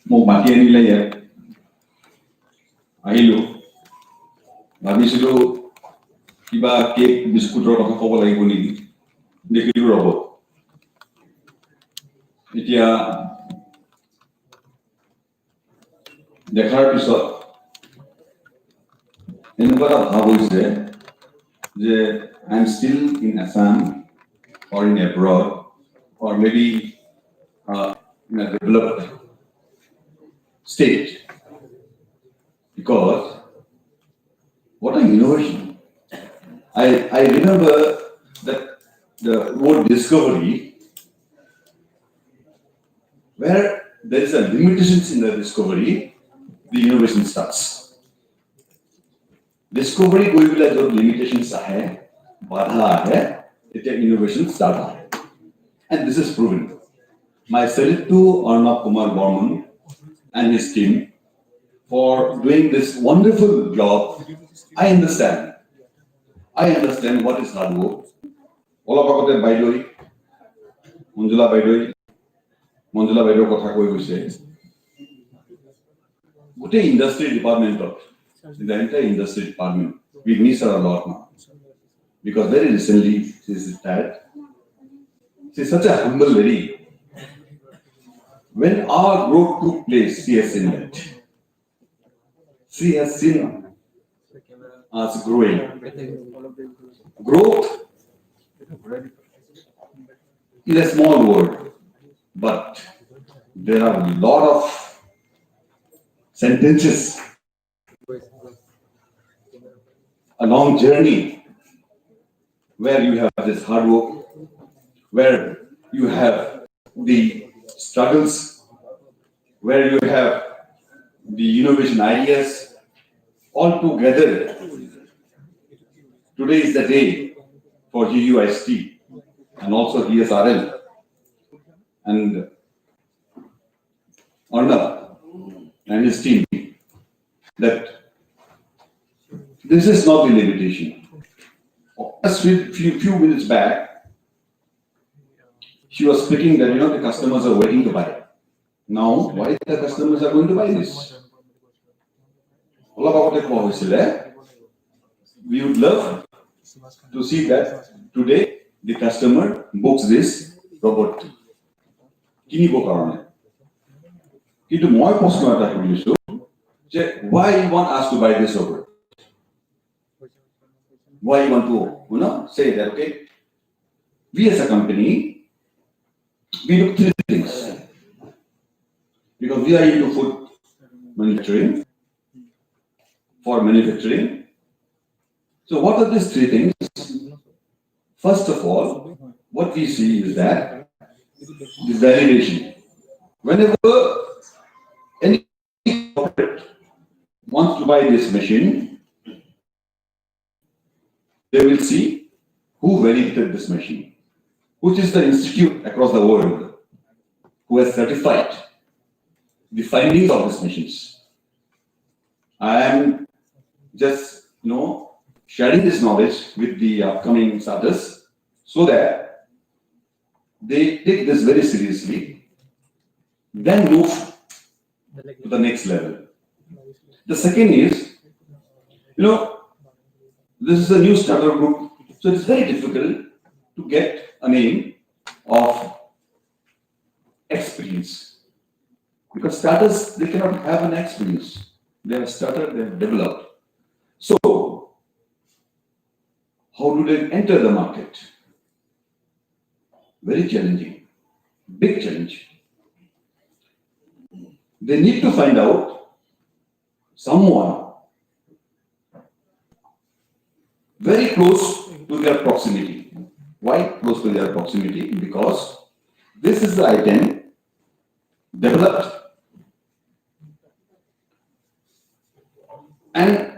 মোক মাতি আনিলে ইয়াত আহিলো ভাবিছিলো কিবা কেক বিস্কুটৰ কথা ক'ব লাগিব নেকি দেখিলো ৰবট এতিয়া দেখাৰ পিছত এনেকুৱা এটা ভাৱ হৈছে যে I am still in Assam or in abroad or maybe in a developed state because what an innovation. I remember that the word discovery where there is a limitations in the discovery the innovation starts. Discovery कोई भी जो limitations है बाधा है इतने innovation start है and this is proven. My salute to Arnab Kumar Borman and his team for doing this wonderful job. I understand what is hard work. All of our baidoi, Manjula baidoi kotha koi hoise. Good industry department of the entire industry department. We miss her a lot now because very recently she is retired. She is such a humble lady. When our growth took place, she has seen that. She has seen us growing. Growth is a small word, but there are a lot of sentences, a long journey where you have this hard work, where you have the struggles, where you have the innovation ideas all together. Today is the day for GUIST and also DSRL and Arnab and his team that this is not the limitation. Just a few minutes back, she was speaking that the customers are waiting to buy. Now, why the customers are going to buy this? We would love to see that today the customer books this robot. Kintu moi proshno eta korisu je why you want us to buy this robot? Why you want to say that okay? We as a company we look three things because we are into food manufacturing. For manufacturing. So what are these three things? First of all, what we see is that the validation. Whenever any corporate wants to buy this machine, they will see who validated this machine, which is the institute across the world who has certified the findings of these machines. I am just sharing this knowledge with the upcoming starters so that they take this very seriously, then move to the next level. The second is, this is a new starter group, so it's very difficult to get a name of experience because starters they cannot have an experience. They have started, they have developed. So, how do they enter the market? Very challenging, big challenge. They need to find out someone very close to their proximity. Why close to their proximity? Because this is the item developed and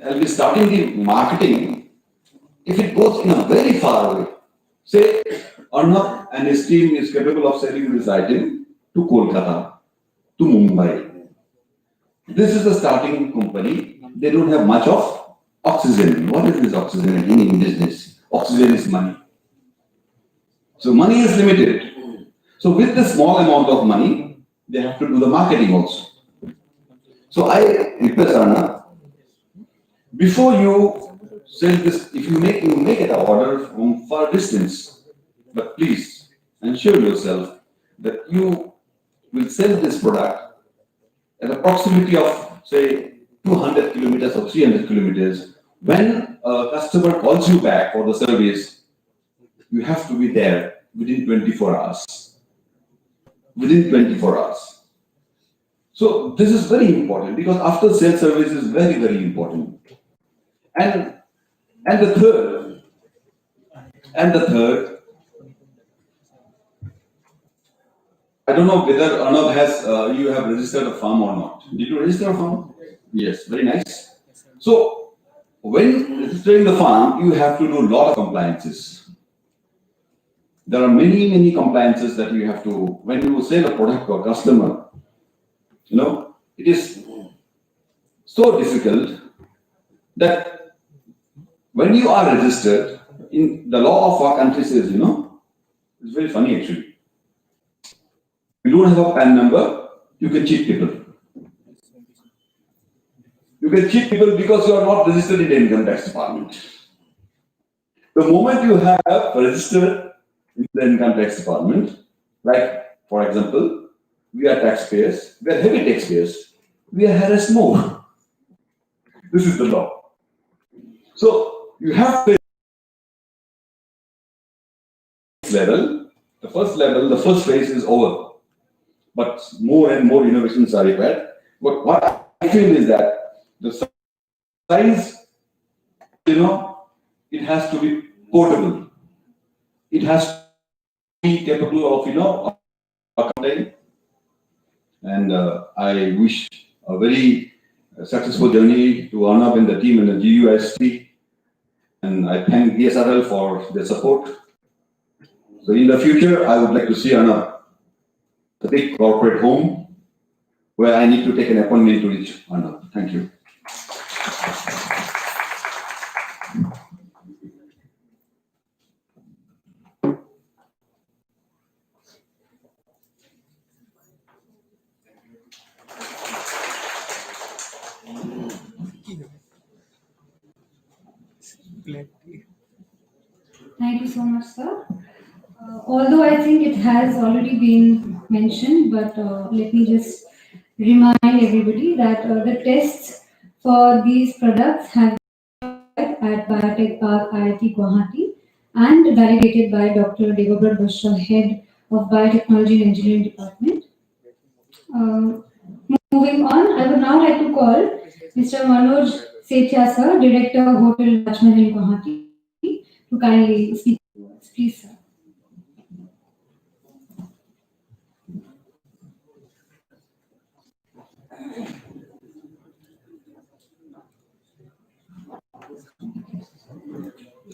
I'll be starting the marketing if it goes in a very far away. Say Arnab and his team is capable of selling this item to Kolkata, to Mumbai. This is the starting company. They don't have much of oxygen. What is this oxygen in business? Oxygen is money. So money is limited. So So with this small amount of money, they have to do the marketing also. So I request Anna, before you sell this, if you make an order from far distance, but please ensure yourself that you will sell this product at a proximity of say 200 kilometers or 300 kilometers. When a customer calls you back for the service, you have to be there within 24 hours. Within 24 hours. So this is very important because after sales service is very, very important. And and the third, and the third, I don't know whether Arnav has you have registered a farm or not. Did you register a farm? Yes, very nice. So when registering the farm, you have to do a lot of compliances. There are many, many compliances that you have to, when you sell a product to a customer, it is so difficult that when you are registered, in the law of our country says, it's very funny actually. You don't have a PAN number, you can cheat people. You can cheat people because you are not registered in the income tax department. The moment you have registered in the income tax department, like for example, we are taxpayers, we are heavy taxpayers, we are harassed more. This is the law. So you have to level, the first phase is over. But more and more innovations are required. But what I feel is that the size, it has to be portable. It has to be capable of, accounting. And I wish a very successful journey to Arnav and the team and the GUST. And I thank DSRL for their support. So in the future, I would like to see Arnav, the big corporate home, where I need to take an appointment to reach Arnav. Thank you. Thank you so much, sir. Although I think it has already been mentioned, but let me just remind everybody that the tests for these products have been at Biotech Park IIT Guwahati and validated by Dr. Devabrat Bashra, Head of Biotechnology and Engineering Department. Uh, Moving on, I would now like to call Mr. Manoj Sethia, sir, Director of Hotel Raj Mahal Guwahati, to kindly speak to us. Please, sir.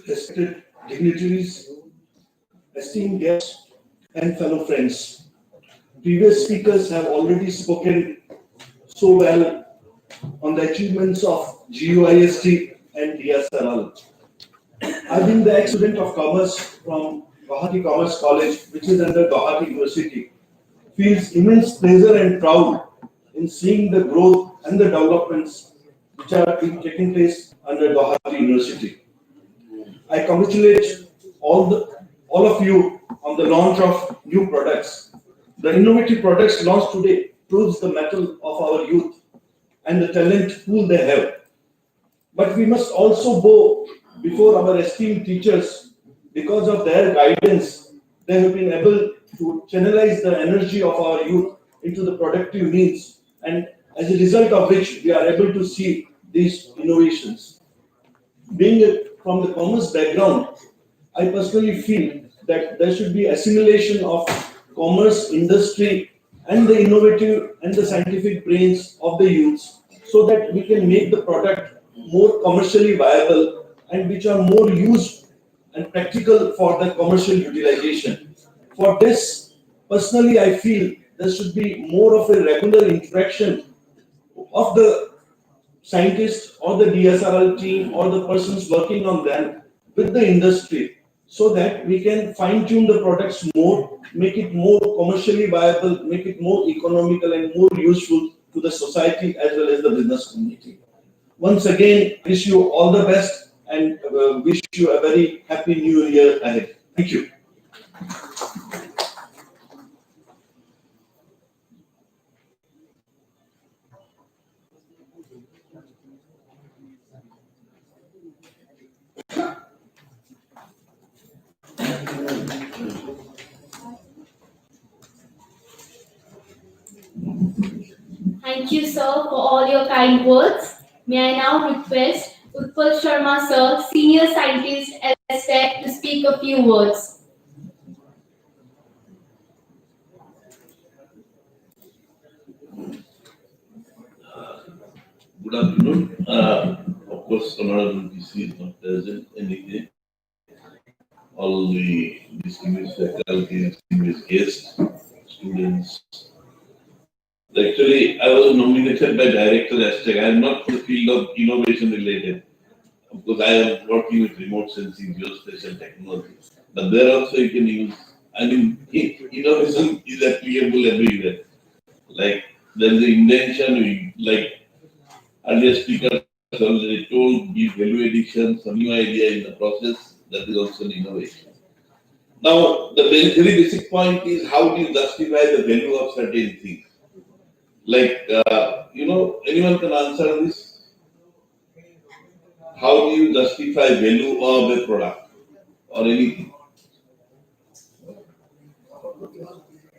Respected dignitaries, esteemed guests, and fellow friends. Previous speakers have already spoken so well on the achievements of GUIST and DSRL. I've been the ex-student of commerce from Guwahati Commerce College, which is under Guwahati University. Feels immense pleasure and proud in seeing the growth and the developments which are taking place under Guwahati University. I congratulate all of you on the launch of new products. The innovative products launched today proves the mettle of our youth and the talent pool they have. But we must also bow before our esteemed teachers. Because of their guidance, they have been able to channelize the energy of our youth into the productive needs, and as a result of which we are able to see these innovations. From the commerce background, I personally feel that there should be assimilation of commerce, industry, and the innovative and the scientific brains of the youths, so that we can make the product more commercially viable and which are more used and practical for the commercial utilization. For this, personally, I feel there should be more of a regular interaction of the scientists or the DSRL team or the persons working on them with the industry, so that we can fine tune the products more, make it more commercially viable, make it more economical and more useful to the society as well as the business community. Once again, wish you all the best and wish you a very happy new year ahead. Thank you. Thank you, sir, for all your kind words. May I now request Utpal Sharma, sir, Senior Scientist at STEC, to speak a few words. Good afternoon. Of course, Honorable DC is not present anyway. All the distinguished faculty, distinguished guests, students. Actually, I was nominated by Director Aztec. I am not in the field of innovation related. Of course, I am working with remote sensing, geospatial technology. But there also you can use, I mean, innovation is applicable everywhere. Like, there is an invention, like earlier speaker has already told, give value addition, some new idea in the process, that is also an innovation. Now, the very basic point is how do you justify the value of certain things? Like, anyone can answer this? How do you justify value of a product or anything?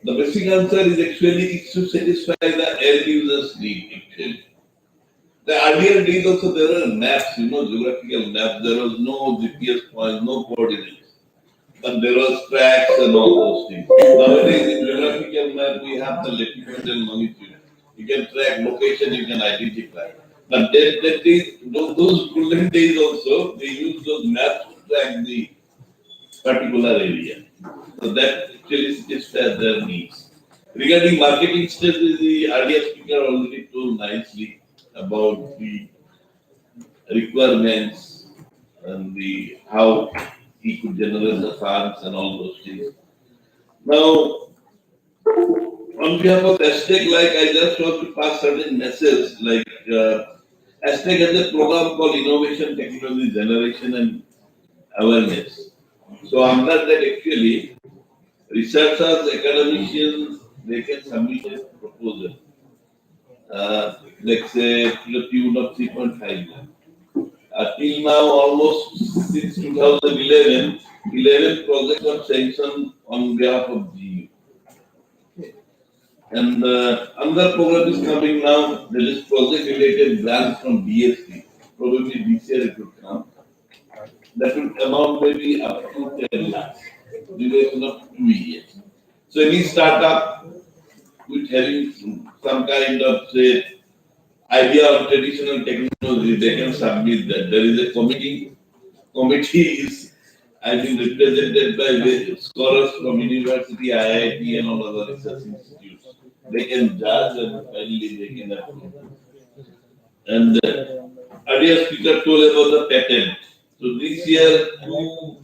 The basic answer is actually it's to satisfy the end user's need, actually. The earlier days also there were maps, geographical maps. There was no GPS points, no coordinates. But there was tracks and all those things. Nowadays in geographical map we have the latitude and longitude. You can track location, you can identify. But that is those golden days also they use those maps to track the particular area. So that actually satisfies their needs. Regarding marketing strategy, the earlier speaker already told nicely about the requirements and the how he could generate the funds and all those things. Now, on behalf of Aztec, like I just want to pass certain messages. Like Aztec has a program called Innovation Technology Generation and Awareness. So under that, actually, researchers, academicians, they can submit a proposal. Let's say to the tune of 3.5 lakh. Till now, almost since 2011, 11 projects are sanctioned on behalf of GU. And another program is coming now. There is project-related grants from DSP. Probably this year it will come. That will amount maybe up to 10 lakhs. Duration of 2 years. So any startup with having some kind of say idea of traditional technology, they can submit that. There is a committee. Committee is, I think, represented by the scholars from university, IIT, and all other research institutes. They can judge and finally they can approve. And earlier speaker told about the patent. So this year, two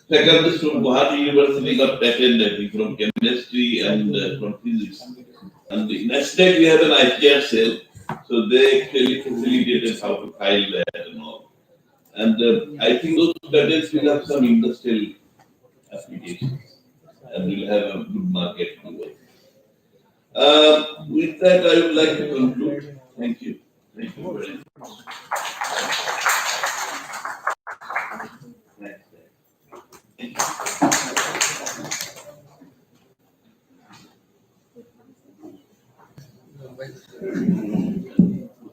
faculty from Guwahati University got patent, I think, from chemistry and from physics. And in Aztec, we have an IPR cell. So they actually facilitated how to file that and all. And I think those patents will have some industrial applications and will have a good market to work. With that, I would like to conclude. Thank you. Thank you very much.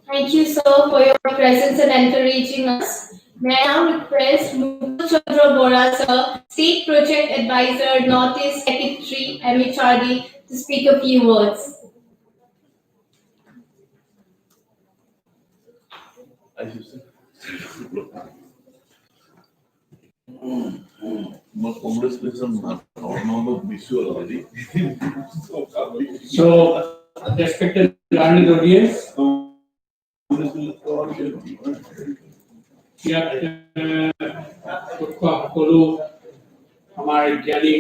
Thank you, sir, for your presence and encouraging us. May I now request Mukul Chandra Bora, sir, State Project Advisor, Northeast Secretary, MHRD, to speak a few words. I should say. Most congratulations on the visual already. So, respected learning audience, ইয়াত সকলো আমাৰ জ্ঞানী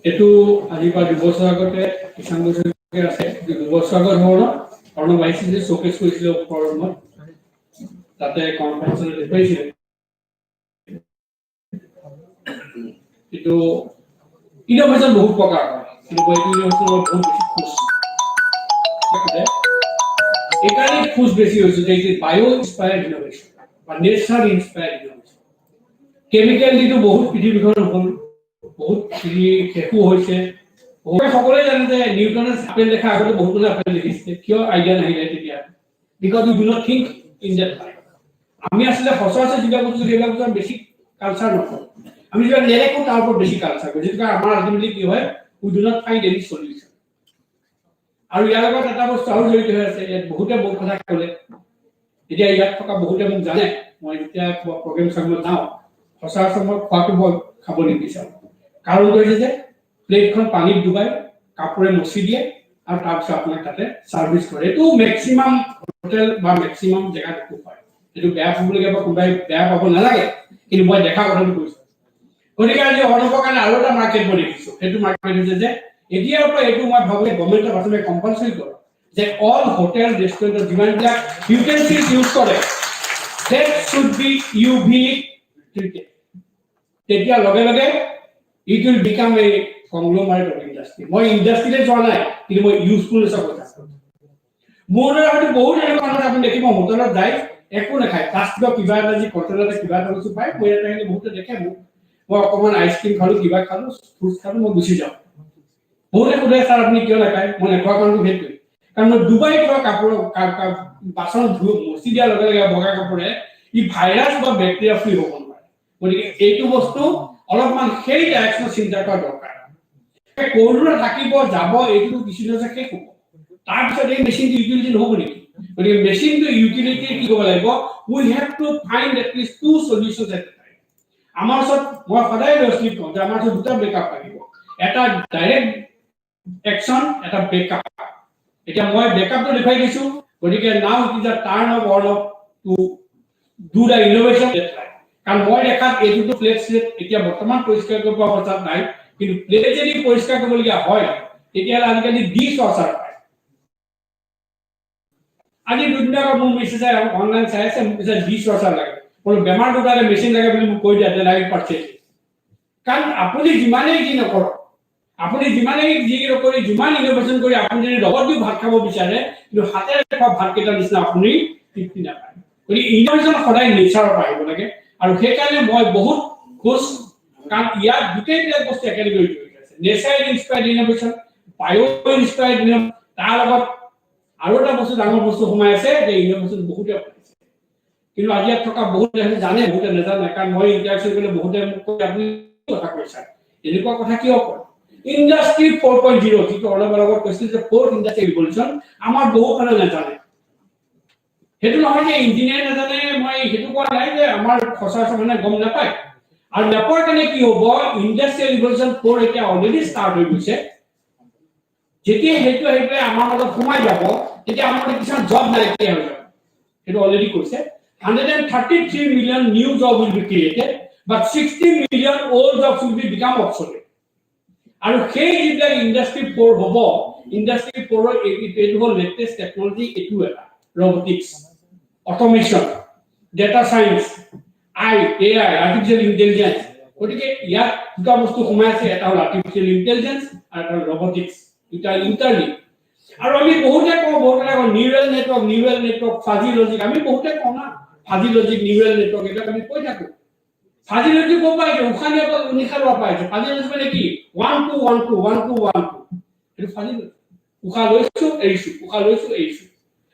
এইটো আজিৰ পৰা 2 বছৰ আগতে কিষাণ বছৰ আছে 2 বছৰ আগত হ'ল অৰ্ণৱ আহিছিল যে শ্ব'কেছ কৰিছিল ফৰমত তাতে কনফাৰেন্সত দেখুৱাইছিল কিন্তু ইনোভেশন বহুত প্ৰকাৰ হয় কিন্তু এইটো ইনোভেশন বহুত বেছি খোজ একাৰণে খোজ বেছি হৈছে যে বায়ো ইনস্পায়াৰ্ড ইনোভেশন বা নেচাৰ ইনস্পায়াৰ্ড ইনোভেশন কেমিকেল দিটো বহুত পৃথিৱীখন হ'ল বহুত শেষো হৈছে সকলোৱে জানে যে নিউটনে আপেল দেখা আগতে বহুত আপেল দেখিছে কিয় আইডিয়া নাহিলে তেতিয়া because you do not think in that time আমি আসলে সচৰাচৰ যিবিলাক বস্তু সেইবিলাক বস্তু বেছি কালচাৰ নকৰোঁ আমি যেটা নেৰেকো তাৰ ওপৰত বেছি কালচাৰ কৰো যেটা আমাৰ আলটিমেটলি কি হয় we do not find any solution আৰু ইয়াৰ লগত এটা বস্তু আৰু জড়িত হৈ আছে ইয়াত বহুতে বহুত কথা ক'লে এতিয়া ইয়াত থকা বহুতে মোক জানে মই যেতিয়া প্ৰগ্ৰেম চাবলৈ যাওঁ সচৰাচৰ মই খোৱাটো বৰ খাব নিবিচাৰোঁ কাৰণ কৈছে যে প্লেটখন পানীত ডুবাই কাপোৰে মচি দিয়ে আৰু তাৰপিছত আপোনাক তাতে সাৰ্ভিস কৰে এইটো মেক্সিমাম হোটেল বা মেক্সিমাম জেগাত দেখো পায় এইটো বেয়া হ'বলগীয়া বা কোনোবাই বেয়া পাব নালাগে কিন্তু মই দেখা কথাটো কৈছোঁ গতিকে আজি অৰ্ণৱৰ কাৰণে আৰু এটা মাৰ্কেট মই দেখিছোঁ সেইটো মাৰ্কেট হৈছে যে এতিয়াৰ পৰা এইটো মই ভাবোঁ গভৰ্ণমেণ্টে প্ৰথমে কম্পালচৰি কৰক যে অল হোটেল ৰেষ্টুৰেণ্টত যিমানবিলাক ইউটেনচিলছ ইউজ কৰে that should be UV treated তেতিয়া লগে লগে it will become a conglomerate of industry মই ইণ্ডাষ্ট্ৰীলে যোৱা নাই কিন্তু মই ইউজফুলনেছৰ কথা কৈছোঁ মোৰ হয়তো বহুত এনেকুৱা মানুহ আপুনি দেখিব হোটেলত যায় একো নাখায় প্লাষ্টিকৰ কিবা এটা যি কণ্টেইনাৰতে কিবা এটা বস্তু পায় মই এটা আহিলে বহুতে দেখে মোক মই অকণমান আইচক্ৰীম খালোঁ কিবা খালোঁ ফ্ৰুটছ খালোঁ মই গুচি যাওঁ বহুতে সোধে ছাৰ আপুনি কিয় নাখায় মই নোখোৱা কাৰণটো সেইটোৱে কাৰণ মই ডুবাই থোৱা কাপোৰ বাচন ধুই মচি দিয়াৰ লগে লগে বগা কাপোৰে ই ভাইৰাছ বা বেক্টেৰিয়া ফ্ৰী হ'ব নোৱাৰে গতিকে এইটো বস্তু অলপমান সেই ডাইৰেকশ্যনত চিন্তা কৰা দৰকাৰ কৰোণা থাকিব যাব এইটো কিছু নহয় শেষ হ'ব তাৰপিছত এই মেচিনটো ইউটিলিটি নহ'ব নেকি গতিকে মেচিনটো ইউটিলিটি কি কৰিব লাগিব we have to find at least 2 solutions at time আমাৰ ওচৰত মই সদায় লৈছিলো কওঁ যে আমাৰ ওচৰত দুটা বেকআপ লাগিব এটা ডাইৰেক্ট একশ্যন এটা বেকআপ এতিয়া মই বেকআপটো দেখাই দিছো গতিকে now it is a turn of Arnab to do the innovation কাৰণ মই দেখাত এইটো প্লেট স্লেট এতিয়া বৰ্তমান পৰিষ্কাৰ কৰিব পৰা অৱস্থাত নাই কিন্তু প্লেট যদি পৰিষ্কাৰ কৰিবলগীয়া হয় তেতিয়াহ'লে আজিকালি ডিছ ৱাশ্বাৰ পায় আজি দুদিনৰ আগত মোৰ মেছেজ অনলাইন চাই আছে মোক কৈছে ডিছ ৱাশ্বাৰ লাগে কোনো বেমাৰ দুটাৰে মেচিন লাগে বুলি মোক কৈ দিয়া যে লাইভ পাৰ্চেজ কাৰণ আপুনি যিমানেই যি নকৰক আপুনি যিমানেই যি নকৰি যিমান ইনোভেশ্যন কৰি আপুনি যদি লগত দি ভাত খাব বিচাৰে কিন্তু হাতেৰে খোৱা ভাতকেইটাৰ নিচিনা আপুনি তৃপ্তি নাপায় গতিকে ইনোভেশ্যন সদায় নেচাৰৰ পৰা আহিব লাগে আৰু সেইকাৰণে মই বহুত খুশ কাৰণ ইয়াত গোটেইবিলাক বস্তু একেলগে জড়িত হৈ আছে nature inspired innovation bio inspired innovation তাৰ লগত আৰু এটা বস্তু ডাঙৰ বস্তু সোমাই আছে যে ইনোভেশ্যন বহুতে পাইছে কিন্তু আজি ইয়াত থকা বহুতে জানে বহুতে নাজানে কাৰণ মই ইণ্টাৰেকশ্যন কৰিলে বহুতে মোক কয় আপুনি কথা কৈছে এনেকুৱা কথা কিয় কয় ইণ্ডাষ্ট্ৰী 4.0 যিটো অলপ আগত কৈছিল যে ফ'ৰ্থ ইণ্ডাষ্ট্ৰী ৰিভলিউশ্যন আমাৰ বহু মানুহে নাজানে সেইটো নহয় যে ইঞ্জিনিয়াৰ নাজানে মই সেইটো কোৱা নাই যে আমাৰ সচৰাচৰ মানুহে গম নাপায় আৰু নাপায় কাৰণে কি হ'ব ইণ্ডাষ্ট্ৰিয়েল ৰিভলিউশ্যন 4 এতিয়া অলৰেডি ষ্টাৰ্ট হৈ গৈছে যেতিয়া সেইটো আমাৰ মাজত সোমাই যাব তেতিয়া আমাৰ কিছুমান জব নাইকিয়া হৈ যাব সেইটো অলৰেডি কৈছে 133 million new jobs will be created but 60 million old jobs will become obsolete আৰু সেই যিবিলাক ইণ্ডাষ্ট্ৰী 4 হ'ব ইণ্ডাষ্ট্ৰী 4 ৰ এইটো হ'ল লেটেষ্ট টেকনলজি এইটো এটা robotics automation data science AI artificial intelligence গতিকে ইয়াত দুটা বস্তু সোমাই আছে এটা হ'ল আৰ্টিফিচিয়েল ইন্টেলিজেন্স আৰু এটা ৰবটিক্স দুটা ইন্টাৰলিংক আৰু আমি বহুতে কওঁ নিউৰেল নেটৱৰ্ক ফাজি লজিক আমি বহুতে কওঁ না ফাজি লজিক নিউৰেল নেটৱৰ্ক এটা আমি কৈ থাকো ফাজি লজিক ক'ৰ পৰা উশাহ নিশাহ লোৱা পাইছে ফাজি লজিক মানে কি 1 2 1 2 1 2 1 2 এইটো ফাজি লজিক উশাহ লৈছো এৰিছো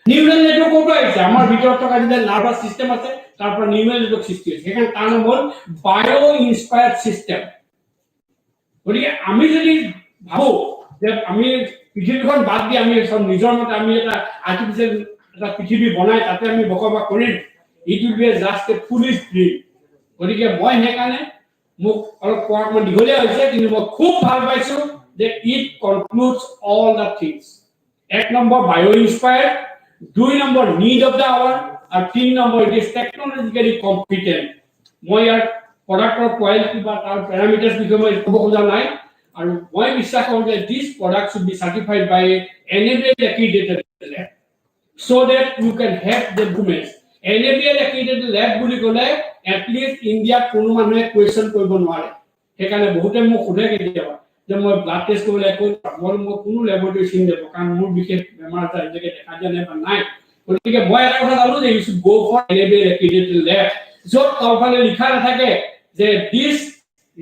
নিউৰেল নেটৱৰ্ক ক'ৰ পৰা আহিছে আমাৰ ভিতৰত থকা যিটো নাৰ্ভাছ সিস্টেম আছে তাৰ পৰা নিউৰেল নেটৱৰ্ক সৃষ্টি হৈছে সেইকাৰণে তাৰ নাম হ'ল বায়ো ইনস্পায়াৰ্ড সিস্টেম গতিকে আমি যদি ভাবো যে আমি পৃথিৱীখন বাদ দি আমি সব নিজৰ মতে আমি এটা আৰ্টিফিচিয়েল এটা পৃথিৱী বনাই তাতে আমি বসবাস কৰিম it will be just a foolish dream গতিকে মই সেইকাৰণে মোক অলপ কোৱাৰ মই দীঘলীয়া হৈছে কিন্তু মই খুব ভাল পাইছো যে it concludes all the things এক number bio inspired 2 number need of the hour আৰু 3 number it is technologically competent মই ইয়াৰ প্ৰডাক্টৰ কোৱালিটি বা তাৰ পেৰামিটাৰ্ছ বিষয়ে মই ক'ব খোজা নাই আৰু মই বিশ্বাস কৰোঁ যে this product should be certified by NABL accredited lab so that you can have the documents. NABL accredited lab বুলি ক'লে at least ইণ্ডিয়াত কোনো মানুহে কুৱেশ্যন কৰিব নোৱাৰে সেইকাৰণে বহুতে মোক সোধে কেতিয়াবা যে মই ব্লাড টেষ্ট কৰিবলৈ মই কোনো লেবৰেটৰী চিন দেব কাৰণ মোৰ বিশেষ বেমাৰ এটা এতিয়ালৈকে দেখা দিয়া নাই বা নাই গতিকে মই এটা কথা জানো যে you should go for NABL accredited lab য'ত তলফালে লিখা নাথাকে যে this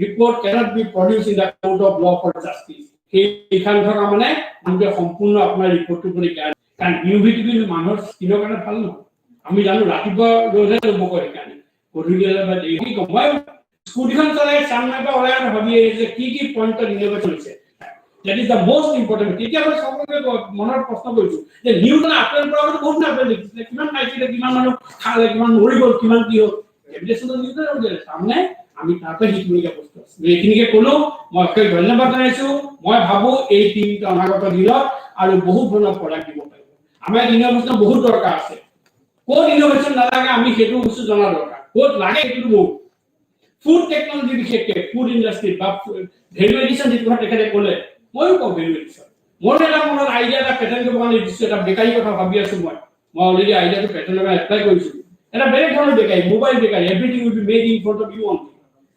report cannot be produced in the court of law for justice সেই লিখা নথকা মানে আমাকে সম্পূৰ্ণ আপোনাৰ ৰিপৰ্টটো কৰি কাৰণ ইউভিটি কিন্তু মানুহৰ স্কিনৰ কাৰণে ভাল নহয় আমি জানো ৰাতিপুৱা ৰ'দে ল'ব কয় সেইকাৰণে গধূলি বা দেৰি মই স্কুটিখন চলাই চামনে বা ওলাই ভাবি যে কি পইণ্টত ইন'ভেশ্যন হৈছে that is the most important তেতিয়া মই সকলোকে মনৰ প্ৰশ্ন কৰিছো যে নিউটন আপেল পৰা বহুত না আপেল দেখিছিলে কিমান খাইছিলে কিমান মানুহ খালে কিমান মৰি গ'ল কিমান কি হ'ল এভিডেন্সটো নিউটন হ'ল সামনে আমি তাতে শিকিবলগীয়া বস্তু আছে এইখিনিকে ক'লো মই অশেষ ধন্যবাদ জনাইছো মই ভাবো এই টিমটো অনাগত দিনত আৰু বহুত ধৰণৰ প্ৰডাক্ট দিব পাৰিব আমাৰ ইনোভেশ্যন বহুত দৰকাৰ আছে ক'ত ইনোভেশ্যন নালাগে আমি সেইটো বস্তু জনা দৰকাৰ ক'ত লাগে সেইটো বহুত ফুড টেকনলজি বিশেষকৈ ফুড ইণ্ডাষ্ট্ৰি বা ভেলু এডিশ্যন যিটো কথা তেখেতে ক'লে ময়ো কওঁ ভেলু এডিশ্যন মোৰ এটা মনত আইডিয়া এটা পেটেণ্ট কৰিব কাৰণে দিছোঁ এটা বেকাৰী কথা ভাবি আছো মই অলৰেডি আইডিয়াটো পেটেণ্টৰ কাৰণে এপ্লাই কৰিছোঁ এটা বেলেগ ধৰণৰ bakery mobile bakery everything will be made in front of you only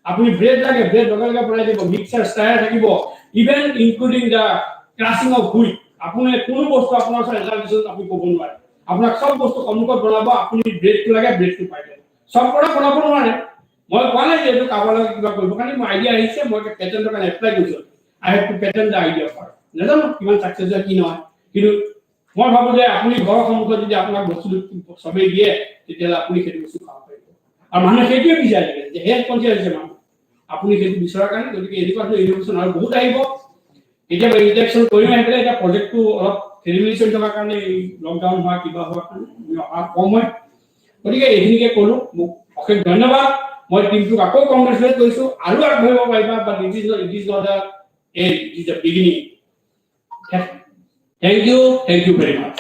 আপুনি ব্ৰেড লাগে ব্ৰেড লগে লগে বনাই দিব মিক্সাৰ ষ্টায়াৰ থাকিব even including the crushing of wheat আপুনি কোনো বস্তু আপোনাৰ ওচৰত এটা দিছত আপুনি ক'ব নোৱাৰে আপোনাক সব বস্তু সন্মুখত বনাব আপুনি ব্ৰেডটো লাগে ব্ৰেডটো পাই যাব সব পৰা বনাব নোৱাৰে মই কোৱা নাই যে এইটো কাৰোবাৰ লগত কিবা কৰিব কাৰণে মোৰ আইডিয়া আহিছে মই পেটেণ্টৰ কাৰণে এপ্লাই কৰিছোঁ I have to patent the idea for নাজানো কিমান চাকচেছ হয় কি নহয় কিন্তু মই ভাবো যে আপুনি ঘৰৰ সন্মুখত যদি আপোনাক বস্তুটো চবেই দিয়ে তেতিয়াহ'লে আপুনি সেইটো বস্তু খাব পাৰিব আৰু মানুহে সেইটোৱে বিচাৰে যে হেল্থ কনচিয়াছ হৈছে মানুহ আপুনি সেইটো বিচৰাৰ কাৰণে গতিকে এনেকুৱা ধৰণৰ ইনোভেশ্যন আৰু বহুত আহিব কেতিয়াবা ইনজেকশ্যন কৰিম আহি পেলাই এতিয়া প্ৰজেক্টটো অলপ খেলিমেলি চলি থকাৰ কাৰণে এই লকডাউন হোৱা কিবা হোৱাৰ কাৰণে কম হয় গতিকে এইখিনিকে ক'লো মোক অশেষ ধন্যবাদ মই টিমটোক আকৌ কংগ্ৰেচুলেট কৰিছোঁ আৰু আগবাঢ়িব পাৰিবা but it is not the end it is the beginning thank you very much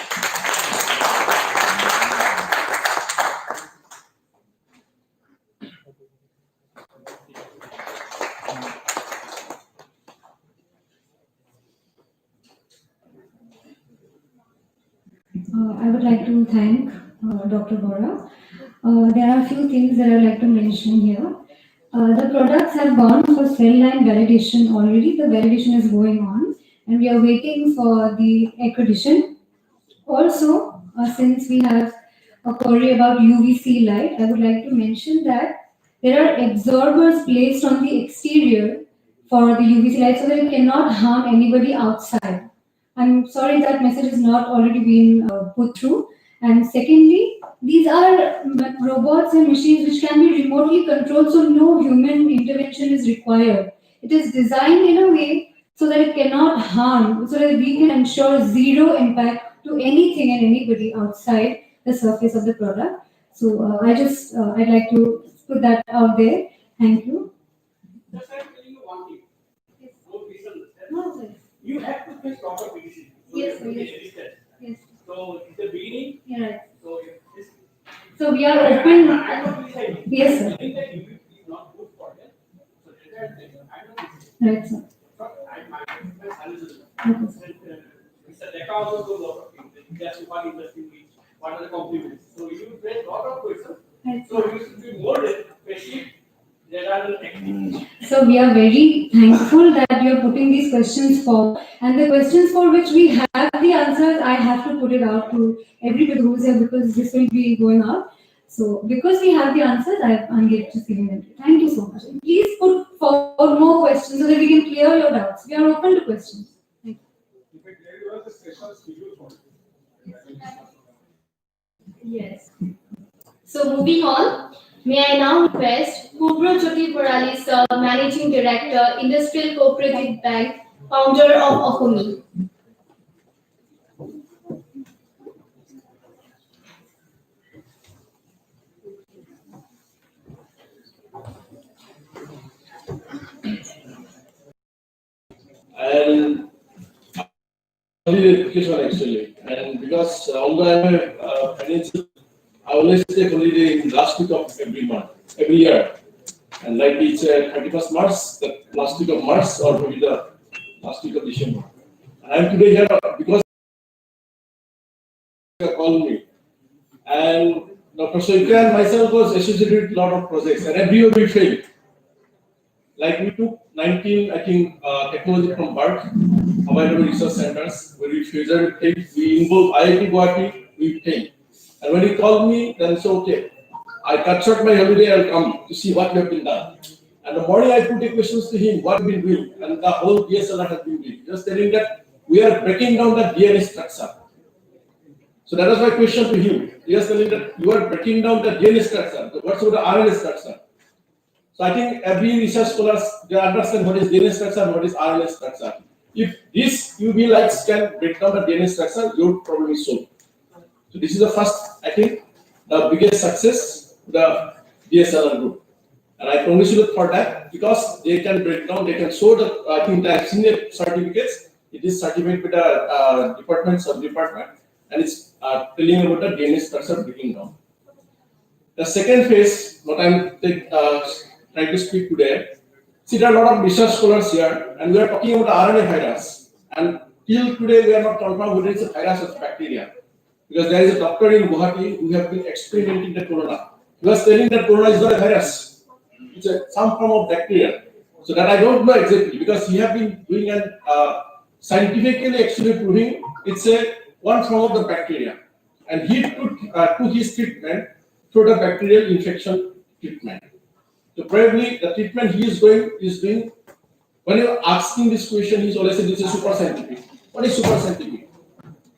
I would like to thank Dr. Bora. There are a few things that I would like to mention here. The products have gone for cell line validation already. The validation is going on and we are waiting for the accreditation. Also, since we have a query about UVC light, I would like to mention that there are absorbers placed on the exterior for the UVC light so that it cannot harm anybody outside. I'm sorry that message has not already been put through. And secondly, these are robots and machines which can be remotely controlled, so no human intervention is required. It is designed in a way so that it cannot harm, so that we can ensure zero impact to anything and anybody outside the surface of the product. So I'd like to put that out there. Thank you. Just I'm telling you one thing. Yes. Don't misunderstand. No, sir. You have to face proper medicine. Yes, sir, yes. Yes. So it's the beginning. Yeah, right. So if this, So we are open. I'm not deciding. Yes, sir. I think that if it is not good for them, so I'm not deciding. Right, sir. But my analysis. Okay, sir. Mr. Decca also knows a lot of things. Just what industry needs, what are the compliments. So you face a lot of questions. Right. So you should be more patient. There are techniques. So we are very thankful that you are putting these questions for, and the questions for which we have the answers, I have to put it out to everybody who is here because this will be going out. So because we have the answers, I'm just giving them to you. Thank you so much. And please put forward more questions so that we can clear your doubts. We are open to questions. Thank you. Yes. So moving on, may I now request Kubrojyoti Borali sir, Managing Director, Industrial Cooperative Bank, founder of Okomi. And only this one actually, and because although I'm a financial, I always take holiday in last week of every month, every year. And likely it's 31st March, the last week of March, or maybe the last week of December. And I'm today here because they called me. And Dr. Soika and myself was associated with a lot of projects, and every year we failed. Like we took 19, I think, technology from BARC, available research centers, where we failed, we involved IIT Guwahati, we failed. And when he called me, then he said, okay, I cut short my holiday, I'll come to see what you have been done. And the morning I put the questions to him, what we been doing, and the whole DSRL has been doing. Just telling that we are breaking down the DNA structure. So that was my question to him. He was telling that you are breaking down the DNA structure. What's about the RNA structure? So I think every research scholars, they understand what is DNA structure and what is RNA structure. If this UV lights can break down the DNA structure, your problem is solved. So this is the first, I think, the biggest success to the DSRL group. And I congratulate for that because they can break down, they can show the, I think I've seen the certificates. It is certificate with the department, sub-department, and it's telling about the DNA structure breaking down. The second phase, what I'm trying to speak today, see there are a lot of research scholars here, and we are talking about RNA virus. And till today, we are not talking about whether it's a virus or bacteria. Because there is a doctor in Guwahati who have been experimenting the corona. He was telling that corona is not a virus. It's some form of bacteria. So that I don't know exactly because he have been doing an scientifically actually proving it's a one form of the bacteria. And he took his treatment through the bacterial infection treatment. So probably the treatment he is doing, when you're asking this question, he's always saying this is super scientific. What is super scientific?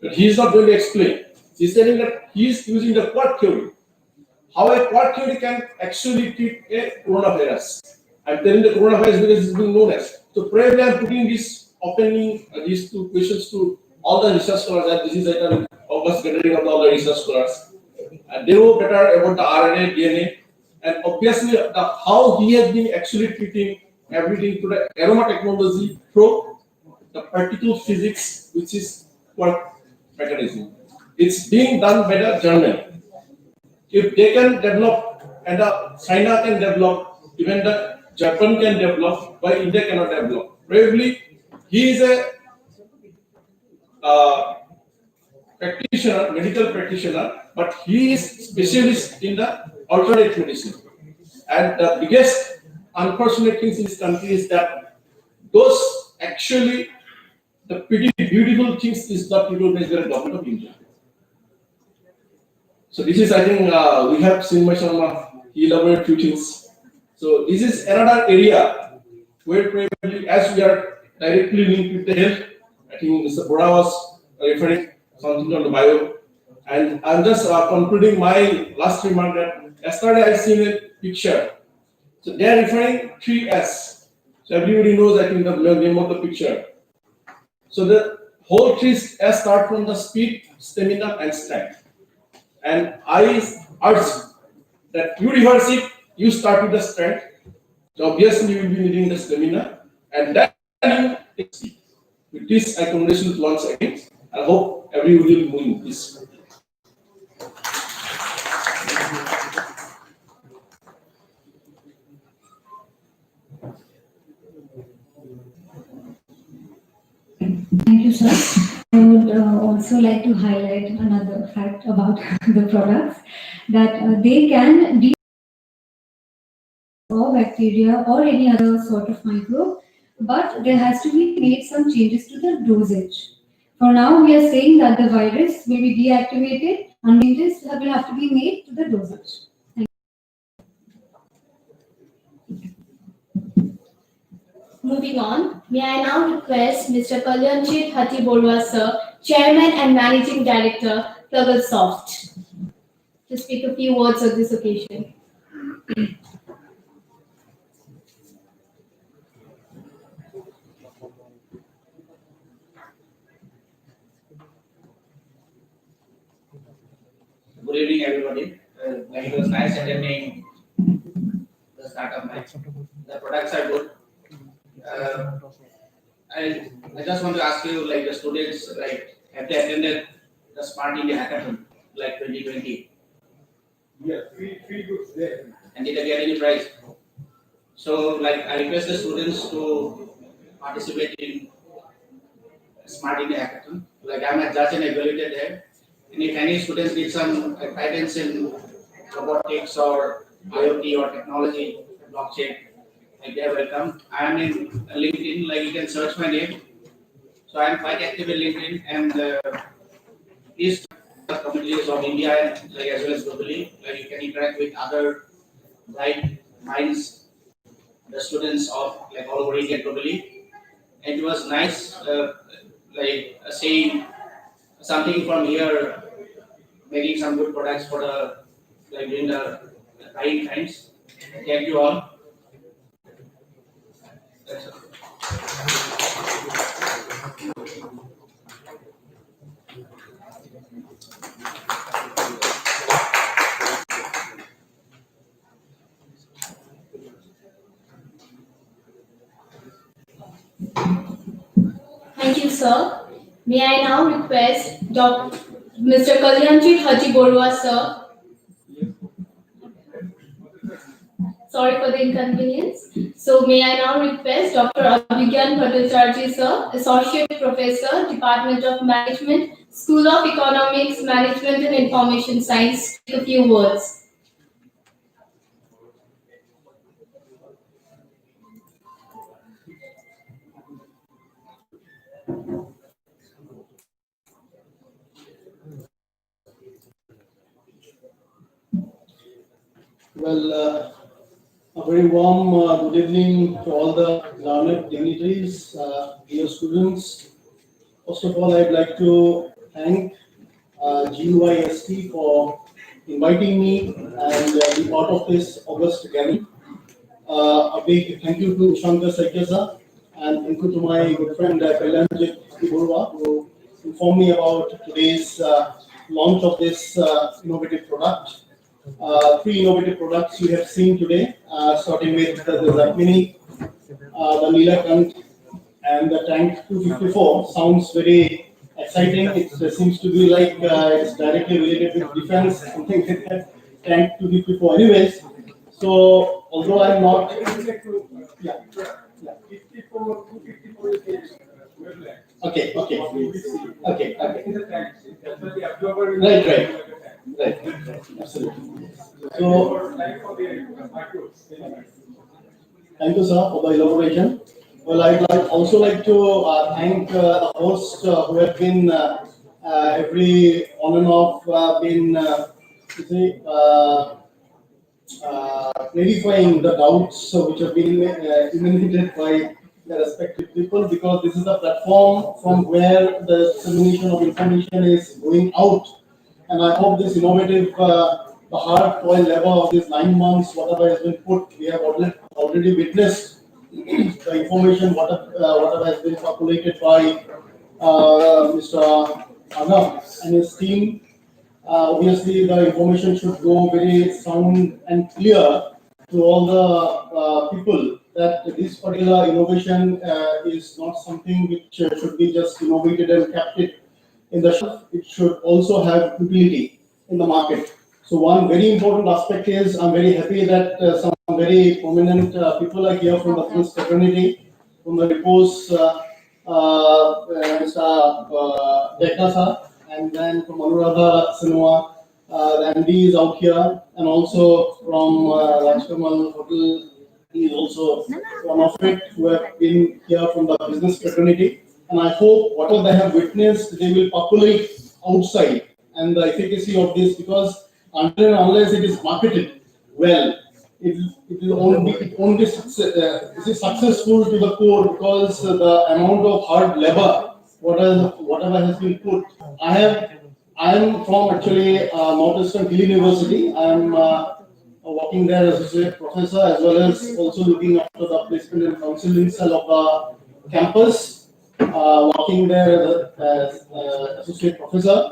But he is not going to explain. He's telling that he is using the quad theory. How a quad theory can actually treat a coronavirus. I'm telling the coronavirus because it's being known as. So probably I'm putting this opening these two questions to all the research scholars that this is like an August gathering of all the research scholars. And they know better about the RNA, DNA, and obviously how he has been actually treating everything to the aroma technology through the particle physics, which is what mechanism. It's being done by the German. If they can develop and China can develop, even the Japan can develop, why India cannot develop? Probably he is a practitioner, medical practitioner, but he is specialist in the alternate medicine. And the biggest unfortunate thing in this country is that those actually the pretty beautiful things is not recognized by the government of India. So this is, I think, we have seen much on he elaborated few things. So this is another area where probably as we are directly linked with the health, I think Mr. Bora was referring something on the bio. And I'm just concluding my last remark that yesterday I seen a picture. So they are referring 3S. So everybody knows, I think, the name of the picture. So the whole 3S start from the speed, stamina, and strength. And I urge that you reverse it, you start with the strength. So obviously you will be needing the stamina, and then you take speed. With this, I congratulate once again. I hope everybody will move this. Thank you, sir. I would also like to highlight another fact about the products that they can deal or bacteria or any other sort of microbe, but there has to be made some changes to the dosage. For now, we are saying that the virus will be deactivated and changes will have to be made to the dosage. Moving on, may I now request Mr. Kalyanjit Hati-Borua, sir, Chairman and Managing Director, Pluggersoft, to speak a few words on this occasion. Good evening, everybody. It was nice attending the startup match. The products are good. I just want to ask you, like the students, like have they attended the Smart India Hackathon, like 2020? Yeah, free goods there. And did they get any prize? So like I request the students to participate in Smart India Hackathon. Like I'm a judge and evaluator there. And if any students need some guidance in robotics or IoT or technology, blockchain, like they're welcome. I am in LinkedIn, like you can search my name. So I'm quite active in LinkedIn and these communities of India and like as well as globally, like you can interact with other bright minds, the students of like all over India globally. And it was nice, seeing something from here, making some good products for the like during the trying times. Thank you all. That's all. Thank you, sir. May I now request Mr. Kalyanji Haji Borua, sir. Sorry for the inconvenience. So may I now request Dr. Abhigyan Bhattacharjee, sir, Associate Professor, Department of Management, School of Economics, Management and Information Science, to speak a few words. Well, a very warm good evening to all the learned dignitaries, dear students. First of all, I'd like to thank GUIST for inviting me and be part of this August gathering. A big thank you to Shankar Saikesa and thank you to my good friend Kalyanjit Burwa who informed me about today's launch of this innovative product. Three innovative products you have seen today, starting with the Zakmini, the Neelakant, and the Tank 254. Sounds very exciting. It seems to be like it's directly related with defense, something like that. Tank 254. Anyways, so although I'm not, yeah, yeah. Okay, okay, okay, okay. Right, absolutely. So, thank you, sir, for the elaboration. Well, also like to thank the host who have been every on and off clarifying the doubts which have been emanated by the respective people, because this is the platform from where the dissemination of information is going out. And I hope this innovative, the hard toil labor of these 9 months, whatever has been put, we have already witnessed the information, whatever has been populated by Mr. Arnab and his team. Obviously, the information should go very sound and clear to all the people that this particular innovation is not something which should be just innovated and kept it in the shelf. It should also have utility in the market. So one very important aspect is I'm very happy that some very prominent people are here from the business fraternity, from the reports, Mr. Dekha sir, and then from Anuradha Sinua, the MD is out here, and also from Rajkamal Hotel, he is also one of it who have been here from the business fraternity. And I hope whatever they have witnessed, they will populate outside and the efficacy of this, because until and unless it is marketed well, it won't be successful to the core, because the amount of hard labor, whatever has been put. I am from actually Northeastern Hill University. I am working there as associate professor, as well as also looking after the placement and counseling cell of the campus. Working there as associate professor.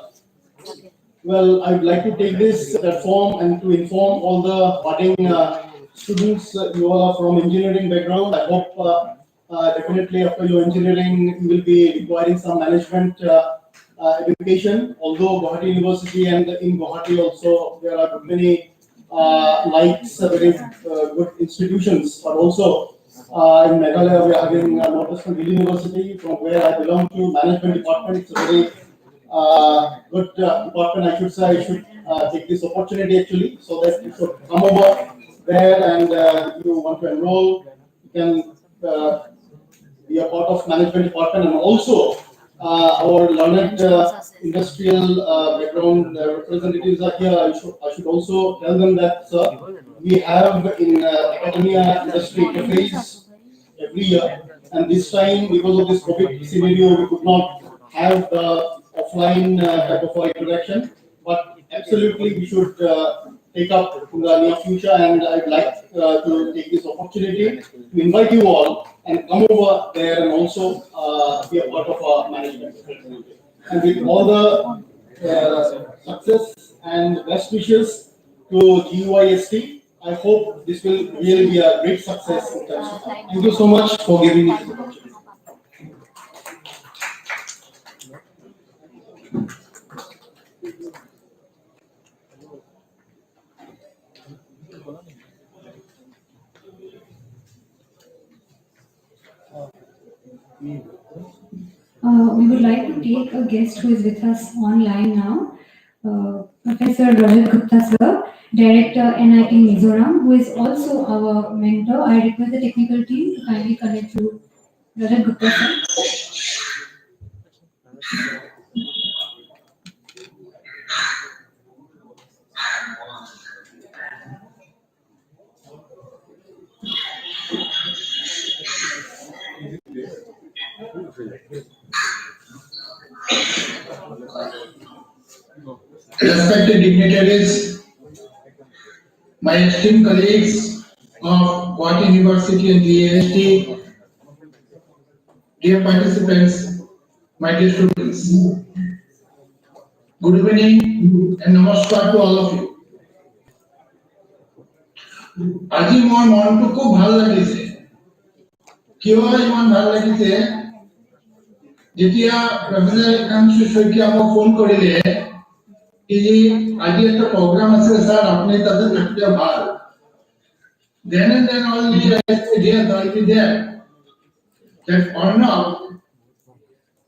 Well, I'd like to take this platform and to inform all the budding students. You all are from engineering background. I hope definitely after your engineering, you will be requiring some management education. Although Guwahati University and in Guwahati also there are many likes very good institutions, but also in Meghalaya we are having Northeastern Hill University, from where I belong to, management department. It's a very good department, I should say. I should take this opportunity actually, so that you should come over there, and if you want to enroll, you can be a part of management department. And also our learned industrial background representatives are here. I should also tell them that, sir, we have in academia industry interface every year, and this time, because of this COVID scenario, we could not have the offline type of interaction, but absolutely we should take up in the near future. And I'd like to take this opportunity to invite you all and come over there and also be a part of our management. And with all the success and best wishes to GUIST, I hope this will really be a great success in terms of. Thank you so much for giving me this opportunity. We would like to take a guest who is with us online now, Professor Rajat Gupta sir, Director NIT Mizoram, who is also our mentor. I request the technical team to kindly connect to Rajat Gupta sir. Respected dignitaries, my esteemed colleagues of Guwahati University and GAST, dear participants, my dear students, good evening and namaskar to all of you. আজি মোৰ মনটো খুব ভাল লাগিছে। কিয় ইমান ভাল লাগিছে? যেতিয়া প্ৰফেসৰ কাঞ্চু শইকীয়া মোক ফোন কৰিলে कि आज एक प्रोग्राम আছে স্যার আপনি তাতে থাকতে ভাল then and then all the ideas will be there that Arnav,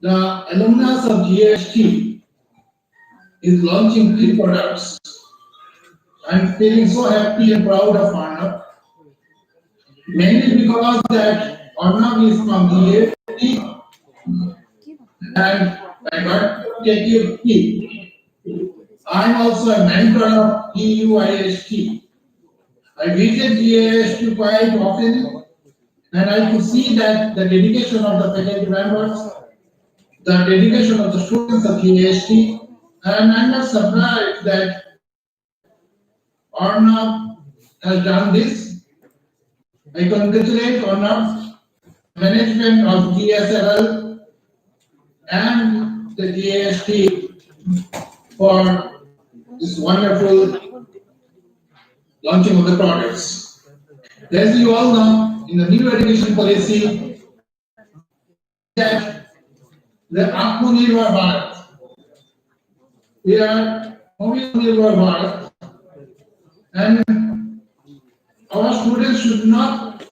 the alumnus of GST, is launching 3 products. I'm feeling so happy and proud of Arnav, mainly because that Arnav is from GST and I got to take you. I'm also a mentor of GUIST. I visit GUIST quite often, and I could see that the dedication of the faculty members, the dedication of the students of GUIST, and I'm not surprised that Arnav has done this. I congratulate Arnav, management of DSRL, and the GUIST for this wonderful launching of the products. As you all know, in the new education policy, that the Atmanirbhar Bharat, we are Atmanirbhar Bharat, and our students should not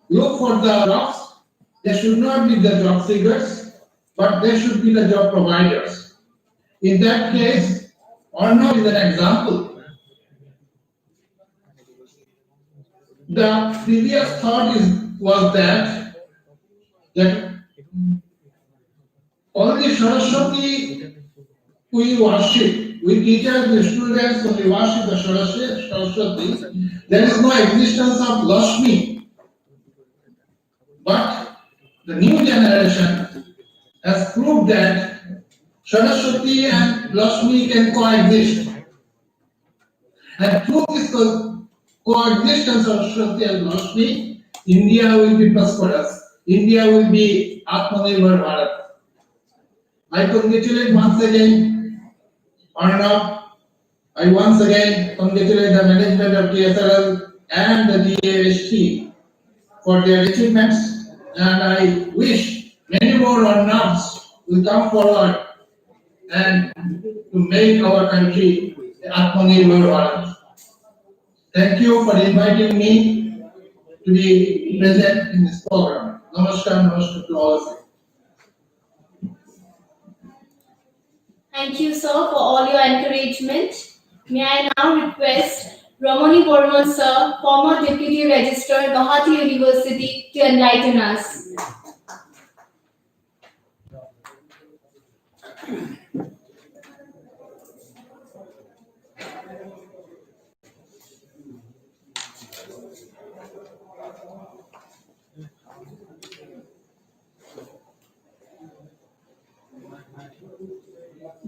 look for the jobs. They should not be the job seekers, but they should be the job providers. In that case, Arnav is an example. The previous thought was that only Saraswati we worship, we teachers, the students only worship the Saraswati. There is no existence of Lakshmi. But the new generation has proved that Saraswati and Lakshmi can coexist. And through this coexistence of Saraswati and Lakshmi, India will be prosperous. India will be Atmanirbhar Bharat. I congratulate once again Arnav. I once again congratulate the management of DSRL and the GAST for their achievements, and I wish many more Arnavs will come forward and to make our country Atmanirbhar Bharat. Thank you for inviting me to be present in this program. Namaskar, namaskar to all of you. Thank you, sir, for all your encouragement. May I now request Ramani Borman, sir, former Deputy Registrar, Guwahati University, to enlighten us.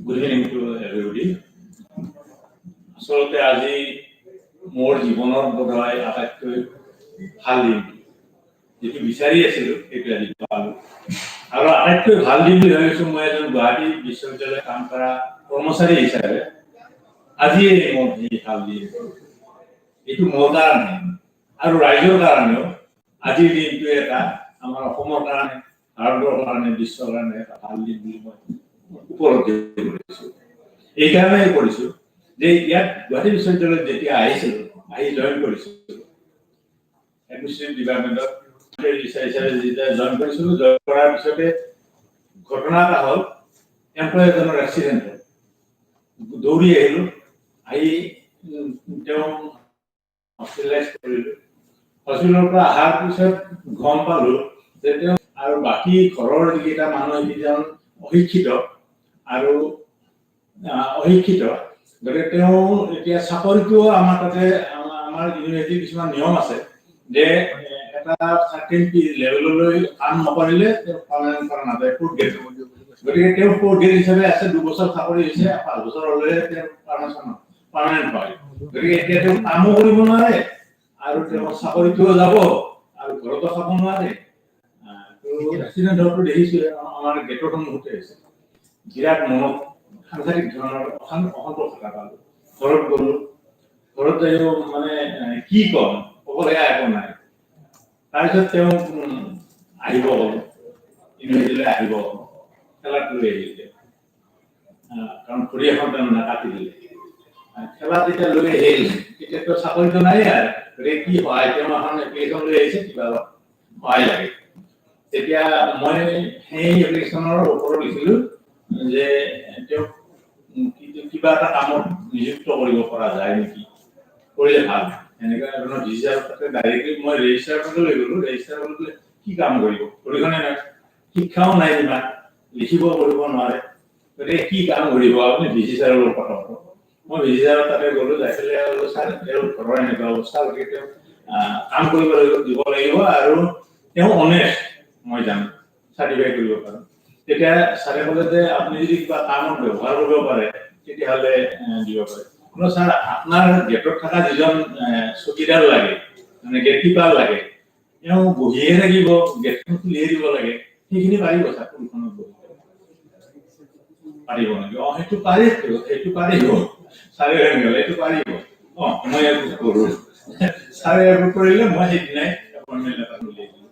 Good evening to everybody. আচলতে আজি মোৰ জীৱনৰ বোধহয় আটাইতকৈ ভাল দিন যিটো বিচাৰি আছিলো সেইটো আজি পালো আৰু আটাইতকৈ ভাল দিন বুলি ভাবিছো মই এজন গুৱাহাটী বিশ্ববিদ্যালয়ত কাম কৰা কৰ্মচাৰী হিচাপে আজি মোৰ ভাল দিন এইটো মোৰ কাৰণে আৰু ৰাইজৰ কাৰণেও আজিৰ দিনটো এটা আমাৰ অসমৰ কাৰণে ভাৰতৰ কাৰণে বিশ্বৰ কাৰণে এটা ভাল দিন বুলি মই উপলব্ধি কৰিছো এইকাৰণে কৰিছো যে ইয়াত গুৱাহাটী বিশ্ববিদ্যালয়ত যেতিয়া আহিছিলো আহি জইন কৰিছো এডমিনিষ্ট্ৰেটিভ ডিপাৰ্টমেণ্টত হিচাপে যেতিয়া জইন কৰিছিলো জইন কৰাৰ পিছতে ঘটনা এটা হ'ল এমপ্লয়ী এজনৰ এক্সিডেণ্ট হ'ল দৌৰি আহিলো আহি তেওঁ হস্পিটেলাইজ কৰিলো হস্পিটেলৰ পৰা অহাৰ পিছত গম পালো যে তেওঁ আৰু বাকী ঘৰৰ যিকেইটা মানুহ যিজন অশিক্ষিত আৰু অশিক্ষিত গতিকে তেওঁ এতিয়া চাকৰিটো আমাৰ তাতে আমাৰ ইউনিভাৰ্চিটিৰ কিছুমান নিয়ম আছে যে এটা চাৰ্টেন লেভেললৈ কাম নকৰিলে তেওঁ পাৰ্মানেণ্ট কৰা নাযায় ফ'ৰ্থ গ্ৰেড গতিকে তেওঁ ফ'ৰ্থ গ্ৰেড হিচাপে আছে 2 বছৰ চাকৰি হৈছে 5 বছৰ হ'লে তেওঁ পাৰ্মানেণ্ট হয় গতিকে এতিয়া তেওঁ কামো কৰিব নোৱাৰে আৰু তেওঁ চাকৰিটোও যাব আৰু ঘৰতো খাব নোৱাৰে এক্সিডেণ্ট হোৱাটো দেখিছোঁ আমাৰ গেটৰ সন্মুখতে হৈছে বিৰাট মনত সাংঘাতিক ধৰণৰ অসন্তোষ এটা পালো ঘৰত গ'লো ঘৰত যাইও মানে কি ক'ম ক'বলগীয়া একো নাই তাৰপিছত তেওঁ আহিব ইউনিভাৰ্চিটিলৈ আহিব খেলাত লৈ আহিলে কাৰণ ভৰি এখন তেওঁ নাকাটি দিলে খেলাত যেতিয়া লৈ আহিল তেতিয়াতো চাকৰিটো নাই আৰু গতিকে কি সহায় তেওঁ এখন এপ্লিকেশ্যন লৈ আহিছে কিবা সহায় লাগে তেতিয়া মই সেই এপ্লিকেশ্যনৰ ওপৰত লিখিলো যে তেওঁক কিবা এটা কামত নিযুক্ত কৰিব পৰা যায় নেকি কৰিলে ভাল এনেকুৱা ধৰণৰ ভিজাৰ তাতে ডাইৰেক্টলি মই ৰেজিষ্টাৰ কৰিব লৈ গ'লো ৰেজিষ্টাৰ কৰিবলৈ কি কাম কৰিব পৰিখনে নাই শিক্ষাও নাই ইমান লিখিব কৰিব নোৱাৰে গতিকে কি কাম কৰিব আপুনি ভিজিচাৰৰ কথা মই ভিজিচাৰৰ তাতে গ'লো যাই পেলাই আৰু ছাৰ তেওঁৰ ঘৰৰ এনেকুৱা অৱস্থা গতিকে তেওঁ কাম কৰিব দিব লাগিব আৰু তেওঁ অনেষ্ট মই জানো চাৰ্টিফাই কৰিব পাৰোঁ তেতিয়া ছাৰে ক'লে যে আপুনি যদি কিবা কামত ব্যৱহাৰ কৰিব পাৰে তেতিয়াহ'লে দিব পাৰে কিন্তু ছাৰ আপোনাৰ গেটত থকা যিজন চকীদাৰ লাগে মানে গেট কিপাৰ লাগে তেওঁ বহিয়ে থাকিব গেটখন খুলিয়ে দিব লাগে সেইখিনি পাৰিব ছাৰ কোনখনত বহি পাৰিব নেকি সেইটো পাৰিব ছাৰে এইটো পাৰিব মই এইটো কৰোঁ ছাৰে এইটো কৰিলে মই সেইদিনাই এপইণ্টমেণ্ট লেটাৰ উলিয়াই দিলোঁ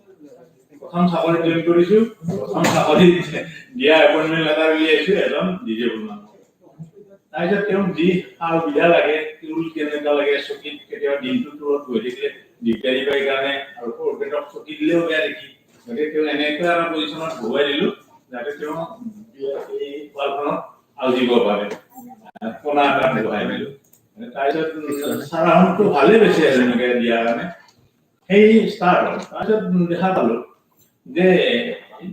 প্ৰথম চাকৰি জইন কৰিছো প্ৰথম চাকৰি দিয়া এপইণ্টমেণ্ট লেটাৰ উলিয়াইছো এজন ডিজেবল মানুহ তাৰপিছত তেওঁক যি সা সুবিধা লাগে টোল কেনেকুৱা লাগে চকীত কেতিয়াবা দিনটো দূৰত গৈ থাকিলে দিগদাৰী পাই কাৰণে আৰু ফ'ৰগ্ৰেডক চকী দিলেও বেয়া দেখি গতিকে তেওঁ এনেকুৱা এটা পজিশ্যনত বহুৱাই দিলোঁ যাতে তেওঁ এই ৱালখনত আউজিব পাৰে কোনা এটা বহাই দিলোঁ তাৰপিছত চাৰাহনটো ভালেই বেছি আছে এনেকৈ দিয়াৰ কাৰণে সেই ষ্টাৰ্ট হ'ল তাৰপিছত দেখা পালোঁ যে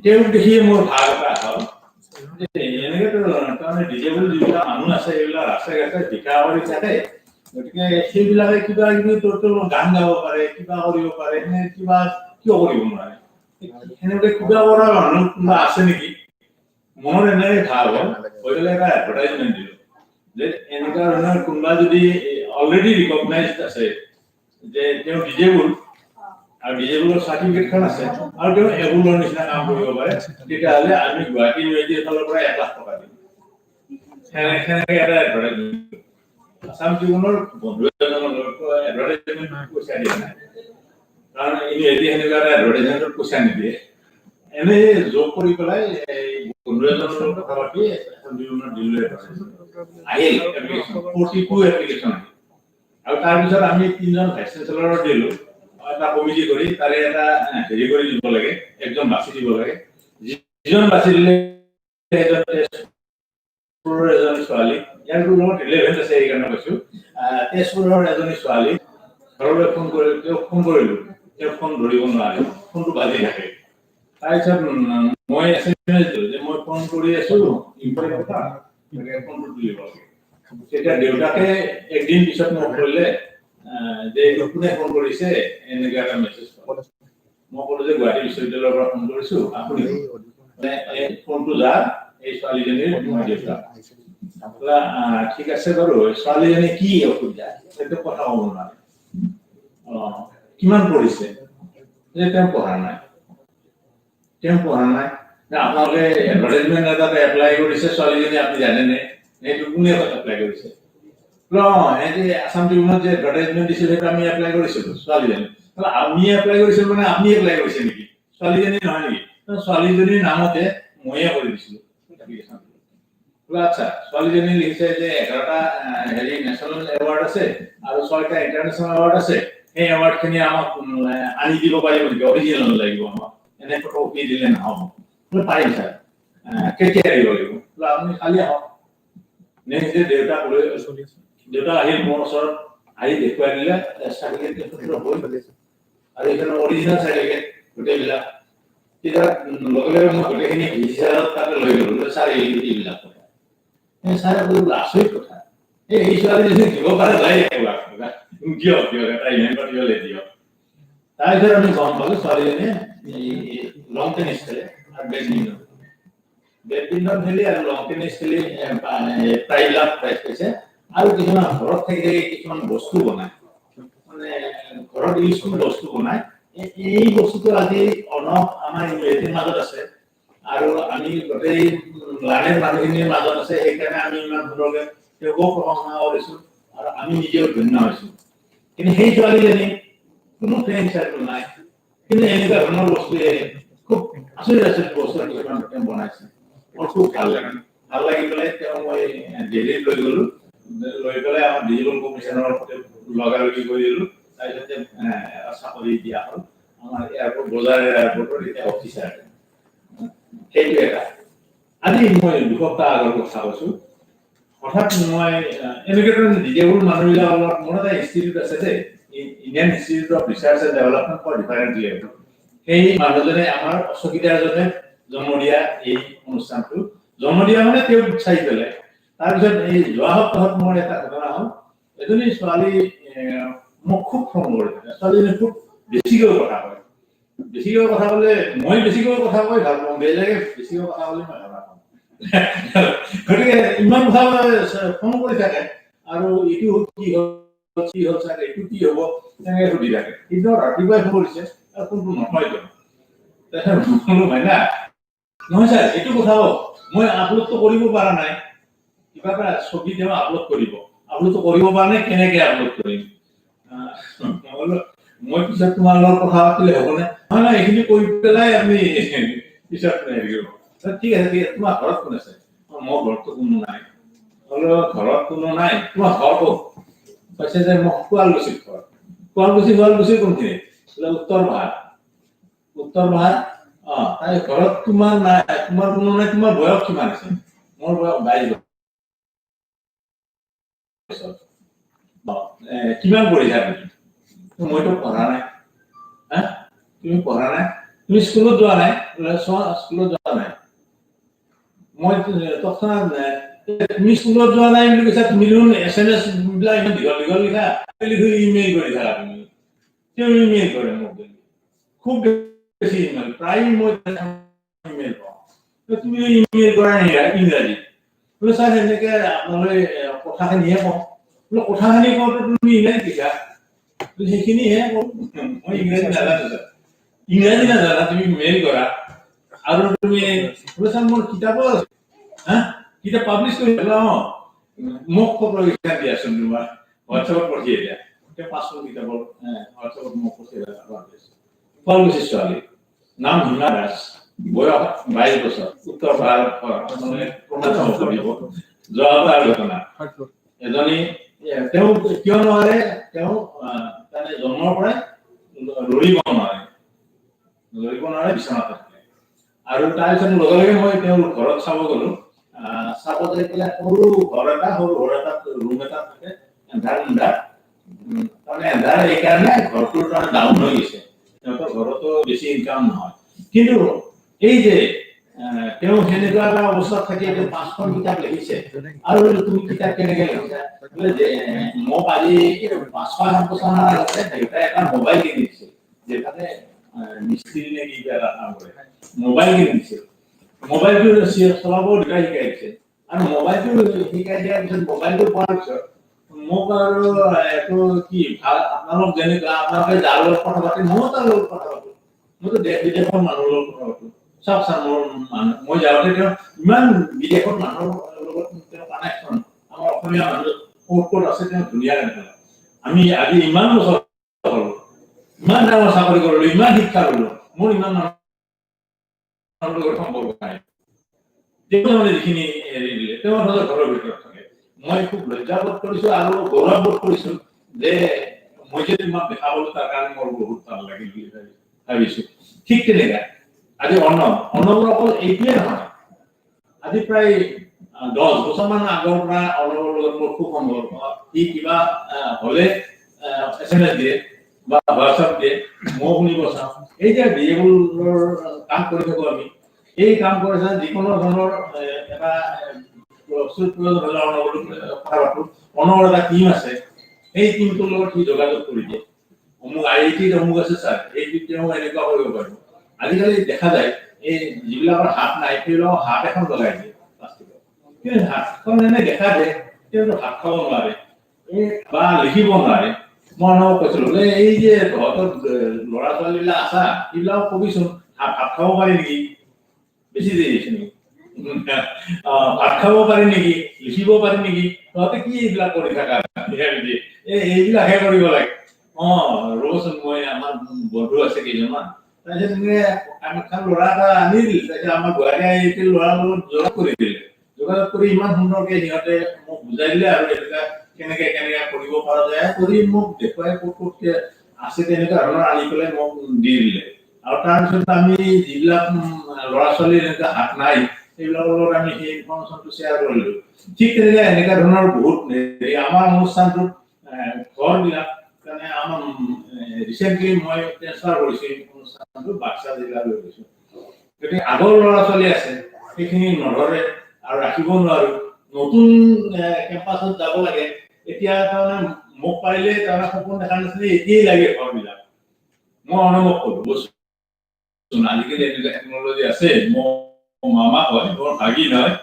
তেওঁক দেখিয়ে মোৰ ভাগ এটা হ'ল এনেকেতো তাৰমানে ডিজেবল যিবিলাক মানুহ আছে সেইবিলাক ৰাস্তাই ৰাস্তাই ভিক্ষা কৰি থাকে গতিকে সেইবিলাকে কিবা কিবি গান গাব পাৰে কিবা কৰিব পাৰে এনে কিবা কিয় কৰিব নোৱাৰে সেনেকৈ কিবা কৰা মানুহ কোনোবা আছে নেকি মোৰ এনেকৈ ভাল হ'ল হৈ পেলাই এটা এডভাৰটাইজমেণ্ট দিলোঁ যে এনেকুৱা ধৰণৰ কোনোবা যদি অলৰেডি ৰিকগনাইজড আছে যে তেওঁ ডিজেবল আৰু ডিজেবলৰ চাৰ্টিফিকেটখন আছে আৰু তেওঁ এবুলৰ নিচিনা কাম কৰিব পাৰে তেতিয়াহ'লে আমি গুৱাহাটী ইউনিভাৰ্চিটিৰ ফালৰ পৰা 1 লাখ টকা দিম সেনেকৈ এটা এডভাৰটাইজমেণ্ট আছাম জীৱনৰ বন্ধু এজনৰ এডভাৰটাইজমেণ্ট পইচা দিয়া নাই কাৰণ ইউনিভাৰ্চিটি সেনেকুৱা এটা এডভাৰটাইজমেণ্টত পইচা নিদিয়ে এনেই যোগ কৰি পেলাই বন্ধু এজনৰ কথা পাতি এখন জীৱনৰ দিল্লী আহিল এপ্লিকেশ্যন 42 এপ্লিকেশ্যন আৰু তাৰপিছত আমি 3জন ভাইচ চেঞ্চেলৰক দিলো এটা কমিটি কৰি তাৰে এটা হেৰি কৰি দিব লাগে একজন বাছি দিব লাগে যিজন বাছি দিলে এজনী ছোৱালী ইয়াৰ লগত ৰিলেভেন্ট আছে এইকাৰণে কৈছো তেজপুৰৰ এজনী ছোৱালী ঘৰলৈ ফোন কৰিলো তেওঁ ফোন ধৰিব নোৱাৰে ফোনটো বাজি থাকে তাৰপিছত মই এছএমএছ দিলো যে মই ফোন কৰি আছো ইম্পৰ্টেণ্ট কথা ফোনটো তুলিব লাগে তেতিয়া দেউতাকে একদিন পিছত মোক কৰিলে যে কোনে ফোন কৰিছে এনেকৈ এটা মেছেজ মই ক'লো যে গুৱাহাটী বিশ্ববিদ্যালয়ৰ পৰা ফোন কৰিছো আপুনি এই ফোনটো যা এই ছোৱালীজনীৰ মই দেউতাক ঠিক আছে বাৰু ছোৱালীজনী কি অসুবিধা সেইটো কথা ক'ব নোৱাৰে কিমান পঢ়িছে যে তেওঁ পঢ়া নাই আপোনালোকে এডভাৰটাইজমেণ্ট এটাত এপ্লাই কৰিছে ছোৱালীজনী আপুনি জানেনে সেইটো কোনে এপ্লাই কৰিছে আসাম ট্ৰিবিউনত যে এডভাৰটাইজমেণ্ট দিছিল সেইটো আমি এপ্লাই কৰিছিলো ছোৱালীজনী আমি এপ্লাই কৰিছিলো মানে আপুনি এপ্লাই কৰিছে নেকি ছোৱালীজনী নহয় নেকি ছোৱালীজনীৰ নামতে ময়ে কৰি দিছিলো আচ্ছা ছোৱালীজনী লিখিছে যে 11টা হেৰি নেশ্যনেল এৱাৰ্ড আছে আৰু 6টা ইণ্টাৰনেশ্যনেল এৱাৰ্ড আছে সেই এৱাৰ্ড খিনি আমাক আনি দিব পাৰিব নেকি অৰিজিনেল লাগিব আমাক এনে ফটো কপি দিলে নহ'ব পাৰিম ছাৰ কেতিয়া দিব লাগিব আপুনি খালি আহক নেক্সট ডে দেউতা আহিল মোৰ ওচৰত আহি দেখুৱাই দিলে চাৰ্টিফিকেট আৰু এইখন অৰিজিনেল চাৰ্টিফিকেট গোটেইবিলাক তেতিয়া লগে লগে মই গোটেইখিনি ভিজিটাৰত তাতে লৈ গ'লো ছাৰ এইবিলাক কথা ছাৰে বোলো আচৰিত কথা এই ছোৱালীজনী দিব পাৰে যায় দিয়ক এটা ইভেণ্ট পাতিবলৈ দিয়ক তাৰপিছত আমি গম পালো ছোৱালীজনীয়ে লং টেনিছ খেলে আৰু বেডমিণ্টন খেলি আৰু লং টেনিছ খেলি প্ৰায়বিলাক প্ৰাইজ পাইছে আৰু কিছুমান ঘৰত থাকি কিছুমান বস্তু বনায় মানে ঘৰত ইউজফুল বস্তু বনায় এই বস্তুটো আজি অনক আমাৰ ইংৰাজীৰ মাজত আছে আৰু আমি গোটেই লাৰ্ণেড মানুহখিনিৰ মাজত আছে সেইকাৰণে আমি ইমান ধৰণে তেওঁকো প্ৰশংসা কৰিছো আৰু আমি নিজেও ধন্য হৈছো কিন্তু সেই ছোৱালীজনী কোনো ট্ৰেইন চাইকেল নাই কিন্তু এনেকুৱা ধৰণৰ বস্তুৱে খুব আচৰিত বস্তু কিছুমান তেওঁ বনাইছে মোৰ খুব ভাল লাগি পেলাই তেওঁ মই দিল্লীত লৈ গ'লো লৈ পেলাই আমাৰ ডিজিটেল কমিশ্যনৰ লগালগি কৰি দিলো তাৰপিছতে চাকৰি দিয়া হ'ল আমাৰ এয়াৰপৰ্ট বজাৰ এয়াৰপৰ্টৰ এতিয়া অফিচাৰ সেইটো এটা আজি মই দুসপ্তাহ আগৰ কথা কৈছো হঠাৎ মই এনেকৈ ডিজেবল মানুহবিলাকৰ লগত মোৰ এটা ইনষ্টিটিউট আছে যে Indian institute of research and development for different level সেই মানুহজনে আমাৰ চকীদাৰজনে জন্ম দিয়া এই অনুষ্ঠানটো জন্ম দিয়া মানে তেওঁক চাই পেলাই তাৰপিছত এই যোৱা সপ্তাহত মোৰ এটা ঘটনা হ'ল এজনী ছোৱালী মোক খুব ফোন কৰিছে ছোৱালীজনী খুব বেছিকৈ কথা কয় বেছিকৈ কথা ক'লে মই বেছিকৈ কথা কৈ ভাল পাওঁ বেলেগে বেছিকৈ কথা ক'লে মই ভাল নাপাওঁ গতিকে ইমান কথা ফোন কৰি থাকে আৰু এইটো কি হ'ল ছাৰ এইটো কি হ'ব তেনেকৈ সুধি থাকে কিন্তু ৰাতিপুৱাই ফোন কৰিছে আৰু ফোনটো নকয় ভাইনা নহয় ছাৰ এইটো কথা হ'ল মই আপলোডটো কৰিব পৰা নাই কিবা এটা ছবি তেওঁ আপলোডটো কৰিব পৰা নাই কেনেকৈ আপলোড কৰিম মই পিছত তোমাৰ লগত কথা পাতিলে হ'বনে নহয় এইখিনি কৰি পেলাই আমি পিছত ঠিক আছে তোমাৰ ঘৰত কোন আছে মোৰ ঘৰততো কোনো নাই ঘৰত কোনো নাই তোমাৰ ঘৰ ক'ত কৈছে যে মই শুৱালকুছিত ঘৰ শুৱালকুছি কোনখিনি উত্তৰ ভাৰত তাই ঘৰত তোমাৰ নাই তোমাৰ কোনো নাই তোমাৰ বয়স কিমান আছে মোৰ বয়স 22 বছৰ কিমান পঢ়িছা তুমি মইতো পঢ়া নাই তুমি পঢ়া নাই তুমি স্কুলত যোৱা নাই স্কুলত যোৱা নাই মই তৎক্ষণাৎ তুমি স্কুলত যোৱা নাই বুলি কৈছা তুমি দেখোন SMS বিলাক ইমান দীঘল লিখা ইমেইল কৰি থাকা তুমি তেওঁ ইমেইল কৰে মোক খুব বেছি ইমেইল প্ৰায় মই ইমেইল পাওঁ তুমি ইমেইল কৰা ইংৰাজী বোলে ছাৰ এনেকে আপোনালৈ কথাখিনিহে কওঁ বোলে কথাখিনি কওঁতে তুমি ইংৰাজী লিখা সেইখিনিহে কওঁ মই ইংৰাজী নাজানো ছাৰ ইংৰাজী নাজানা তুমি মেইল কৰা আৰু তুমি বোলে ছাৰ মোৰ কিতাপো আছে কিতাপ পাব্লিছ কৰি মোক ফটো দিয়াচোন তোমাৰ হোৱাটছএপত পঠিয়াই দিয়া 500 কিতাপৰ হোৱাটছএপত মোক পঠিয়াই দিয়া শুৱালকুছি ছোৱালী নাম হিমা দাস বয়স 22 বছৰ উত্তৰ ভাৰত যোৱাবাৰ আলোচনা এজনী তেওঁ কিয় নোৱাৰে তেওঁ তাৰমানে জন্মৰ পৰাই লৰিব নোৱাৰে বিচনাত থাকে আৰু তাৰপিছত লগে লগে মই তেওঁৰ ঘৰত চাব গলো চাব যাই পেলাই সৰু ঘৰ এটা ৰুম এটা থাকে এন্ধাৰ তাৰমানে এন্ধাৰ এইকাৰণে ঘৰটোৰ তাৰমানে ডাউন হৈ গৈছে সিহঁতৰ ঘৰতো বেছি ইনকাম নহয় কিন্তু এই যে তেওঁ সেনেকুৱা এটা অৱস্থাত থাকি 5খন কিতাপ লিখিছে আৰু তুমি কিতাপ কেনেকে লিখিছা বোলে মোক আজি 5-7 বছৰ আগতে দেউতাই এটা মোবাইল কিনি দিছিল যেটাতে মিস্ত্ৰী নে কি এটা কাম কৰে মোবাইল কিনি দিছিল মোবাইলটো চলাব দেউতাই শিকাই দিছে আৰু মোবাইলটো শিকাই দিয়াৰ পিছত মোবাইলটো পোৱাৰ পিছত মোক আৰু এইটো কি ভাল আপোনালোক যেনেকুৱা আপোনালোকে যাৰ লগত কথা পাতে ময়ো তাৰ লগত কথা পাতো মইতো দেশ বিদেশৰ মানুহৰ লগত কথা পাতো সব মোৰ মই যাওঁতে তেওঁ ইমান বিদেশৰ মানুহৰ লগত তেওঁ কানেকশ্যন আমাৰ অসমীয়া মানুহ ক'ত আছে তেওঁ ধুনীয়া লাগে আমি আজি ইমান বছৰ হ'ল ইমান ডাঙৰ চাকৰি কৰিলো ইমান শিক্ষা কৰিলো মোৰ ইমান মানুহৰ লগত সম্পৰ্ক নাই তেওঁ মানে যিখিনি হেৰি দিলে তেওঁ ঘৰৰ ভিতৰত থাকে মই খুব লজ্জাবোধ কৰিছো আৰু গৌৰৱবোধ কৰিছো যে মই যে তোমাক দেখা পালো তাৰ কাৰণে মোৰ বহুত ভাল লাগিল বুলি ভাবিছো ঠিক তেনেকা আজি অৰ্ণৱৰ অকল এইটোৱে নহয় আজি প্ৰায় 10 বছৰমান আগৰ পৰা অৰ্ণৱৰ লগত মোৰ খুব সম্পৰ্ক সি কিবা হলে SMS দিয়ে বা হোৱাটছআপ দিয়ে মই শুনিব চাওঁ এই যে ডিএবলৰ কাম কৰি থাকো আমি এই কাম কৰিছে যিকোনো ধৰণৰ এটা প্ৰয়োজন হলে অৰ্ণৱৰ কথা পাতো অৰ্ণৱৰ এটা টিম আছে এই টিমটোৰ লগত সি যোগাযোগ কৰি দিয়ে অমুক IIT অমুক আছে ছাৰ এই তেওঁ এনেকুৱা কৰিব পাৰিব আজিকালি দেখা যায় এই যিবিলাকৰ হাত নাই তেওঁলোকৰ হাত এখন লগাই দিয়ে প্লাষ্টিকৰ কিন্তু হাতখন এনে দেখা যায় তেওঁলোকে হাত খাব নোৱাৰে বা লিখিব নোৱাৰে মই কৈছিলো যে এই যে তহঁতৰ ল'ৰা ছোৱালীবিলাক আছা এইবিলাক কবিচোন হাত খাব পাৰি নেকি বেছি দেৰি হৈছে নেকি ভাত খাব পাৰি নেকি লিখিব পাৰি নেকি তহঁতে কি এইবিলাক কৰি থাকা এইবিলাকহে কৰিব লাগে ৰবচোন মই আমাৰ বন্ধু আছে কেইজনমান তাৰপিছত ল'ৰা এটা আনি দিলে তাৰপিছত আমাৰ গুৱাহাটী IIT ল'ৰাৰ লগত যোগাযোগ কৰি ইমান সুন্দৰকে সিহঁতে মোক বুজাই দিলে আৰু এনেকুৱা কেনেকে কৰিব পৰা যায় কৰি মোক দেখুৱাই ক'ত আছে তেনেকুৱা ধৰণৰ আনি পেলাই মোক দি দিলে আৰু তাৰপিছত আমি যিবিলাক ল'ৰা ছোৱালীৰ এনেকুৱা হাত নাই সেইবিলাকৰ লগত আমি সেই ইনফৰমেশ্যনটো শ্বেয়াৰ কৰিলো ঠিক তেনেকে এনেকুৱা ধৰণৰ বহুত আমাৰ অনুষ্ঠানটোত ঘৰবিলাক কাৰণে আমাৰ ৰিচেণ্টলি মই ট্ৰেন্সফাৰ কৰিছো অনুষ্ঠানটো বাক্সা জিলালৈ গৈছো গতিকে আগৰ ল'ৰা ছোৱালী আছে সেইখিনি নধৰে আৰু ৰাখিব নোৱাৰো নতুন কেম্পাছত যাব লাগে এতিয়া তাৰমানে মোক পাৰিলে তাৰমানে সপোন দেখা নাছিলে এতিয়াই লাগে ঘৰবিলাক মই অনুভৱ কৰো বস্তু আজিকালি এনেকুৱা টেকনলজি আছে মোৰ মামা হয় মোৰ ভাগিন হয়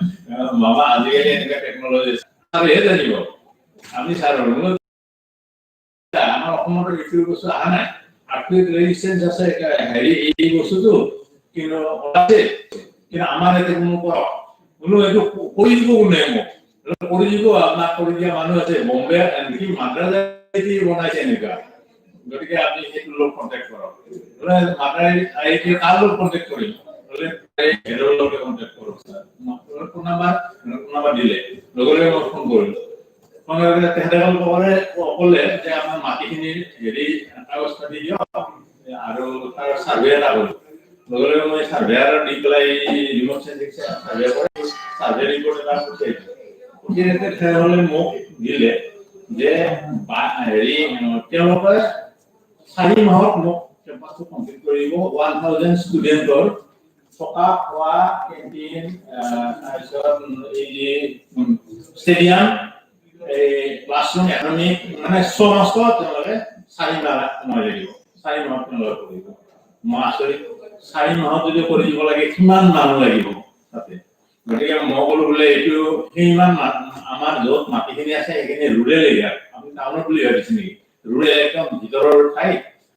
মামা আজিকালি এনেকুৱা টেকনলজি আছে আমিহে জানিব আমি ছাৰ আমাৰ অসমত এইটো বস্তু অহা নাই আৰ্টিফিচিয়েল ৰেজিষ্টেন্স আছে হেৰি এই বস্তুটো কিন্তু আমাৰ ইয়াতে কোনো এইটো কৰি দিব কোনে মোক কৰি দিব আপোনাক কৰি দিয়া মানুহ আছে বম্বে আনকি মাদ্ৰাজ বনাইছে এনেকুৱা গতিকে আপুনি সেইটো লোক কণ্টেক্ট কৰক মাদ্ৰাজ IIT তাৰ লোক কণ্টেক্ট কৰিম হেডৰ লগত কণ্টেক্ট কৰক ফোন নাম্বাৰ দিলে লগে লগে মই ফোন কৰিলো তেখেতে ক'লে যে আমাৰ মাটিখিনিৰ হেৰি কাগজ পাতি দিয়ক আৰু তাৰ চাৰ্ভে এটা কৰিম লগে লগে মই চাৰ্ভেয়াৰ দি পেলাই ৰিমট চেঞ্জিং চাৰ্ভে কৰি চাৰ্ভে ৰিপৰ্ট এটা পঠিয়াইছো তেখেতসকলে মোক দিলে যে হেৰি তেওঁলোকে 4 মাহত মোক কেম্পাছটো কমপ্লিট কৰিব 1000 ষ্টুডেণ্টৰ থকা খোৱা কেণ্টিন তাৰপিছত এই যে ষ্টেডিয়াম ক্লাছৰুম একাডেমিক মানে সমস্ত তেওঁলোকে 4 মাহ সময় লাগিব 4 মাহত তেওঁলোকে কৰিব মই আচৰিত 4 মাহত যদি কৰি দিব লাগে কিমান মানুহ লাগিব তাতে গতিকে মই ক'লো বোলে এইটো সিমান আমাৰ য'ত মাটিখিনি আছে সেইখিনি ৰুৰেল এৰিয়া আমি টাউনত বুলি ভাবিছো নেকি ৰুৰেল একদম ভিতৰৰ ঠাই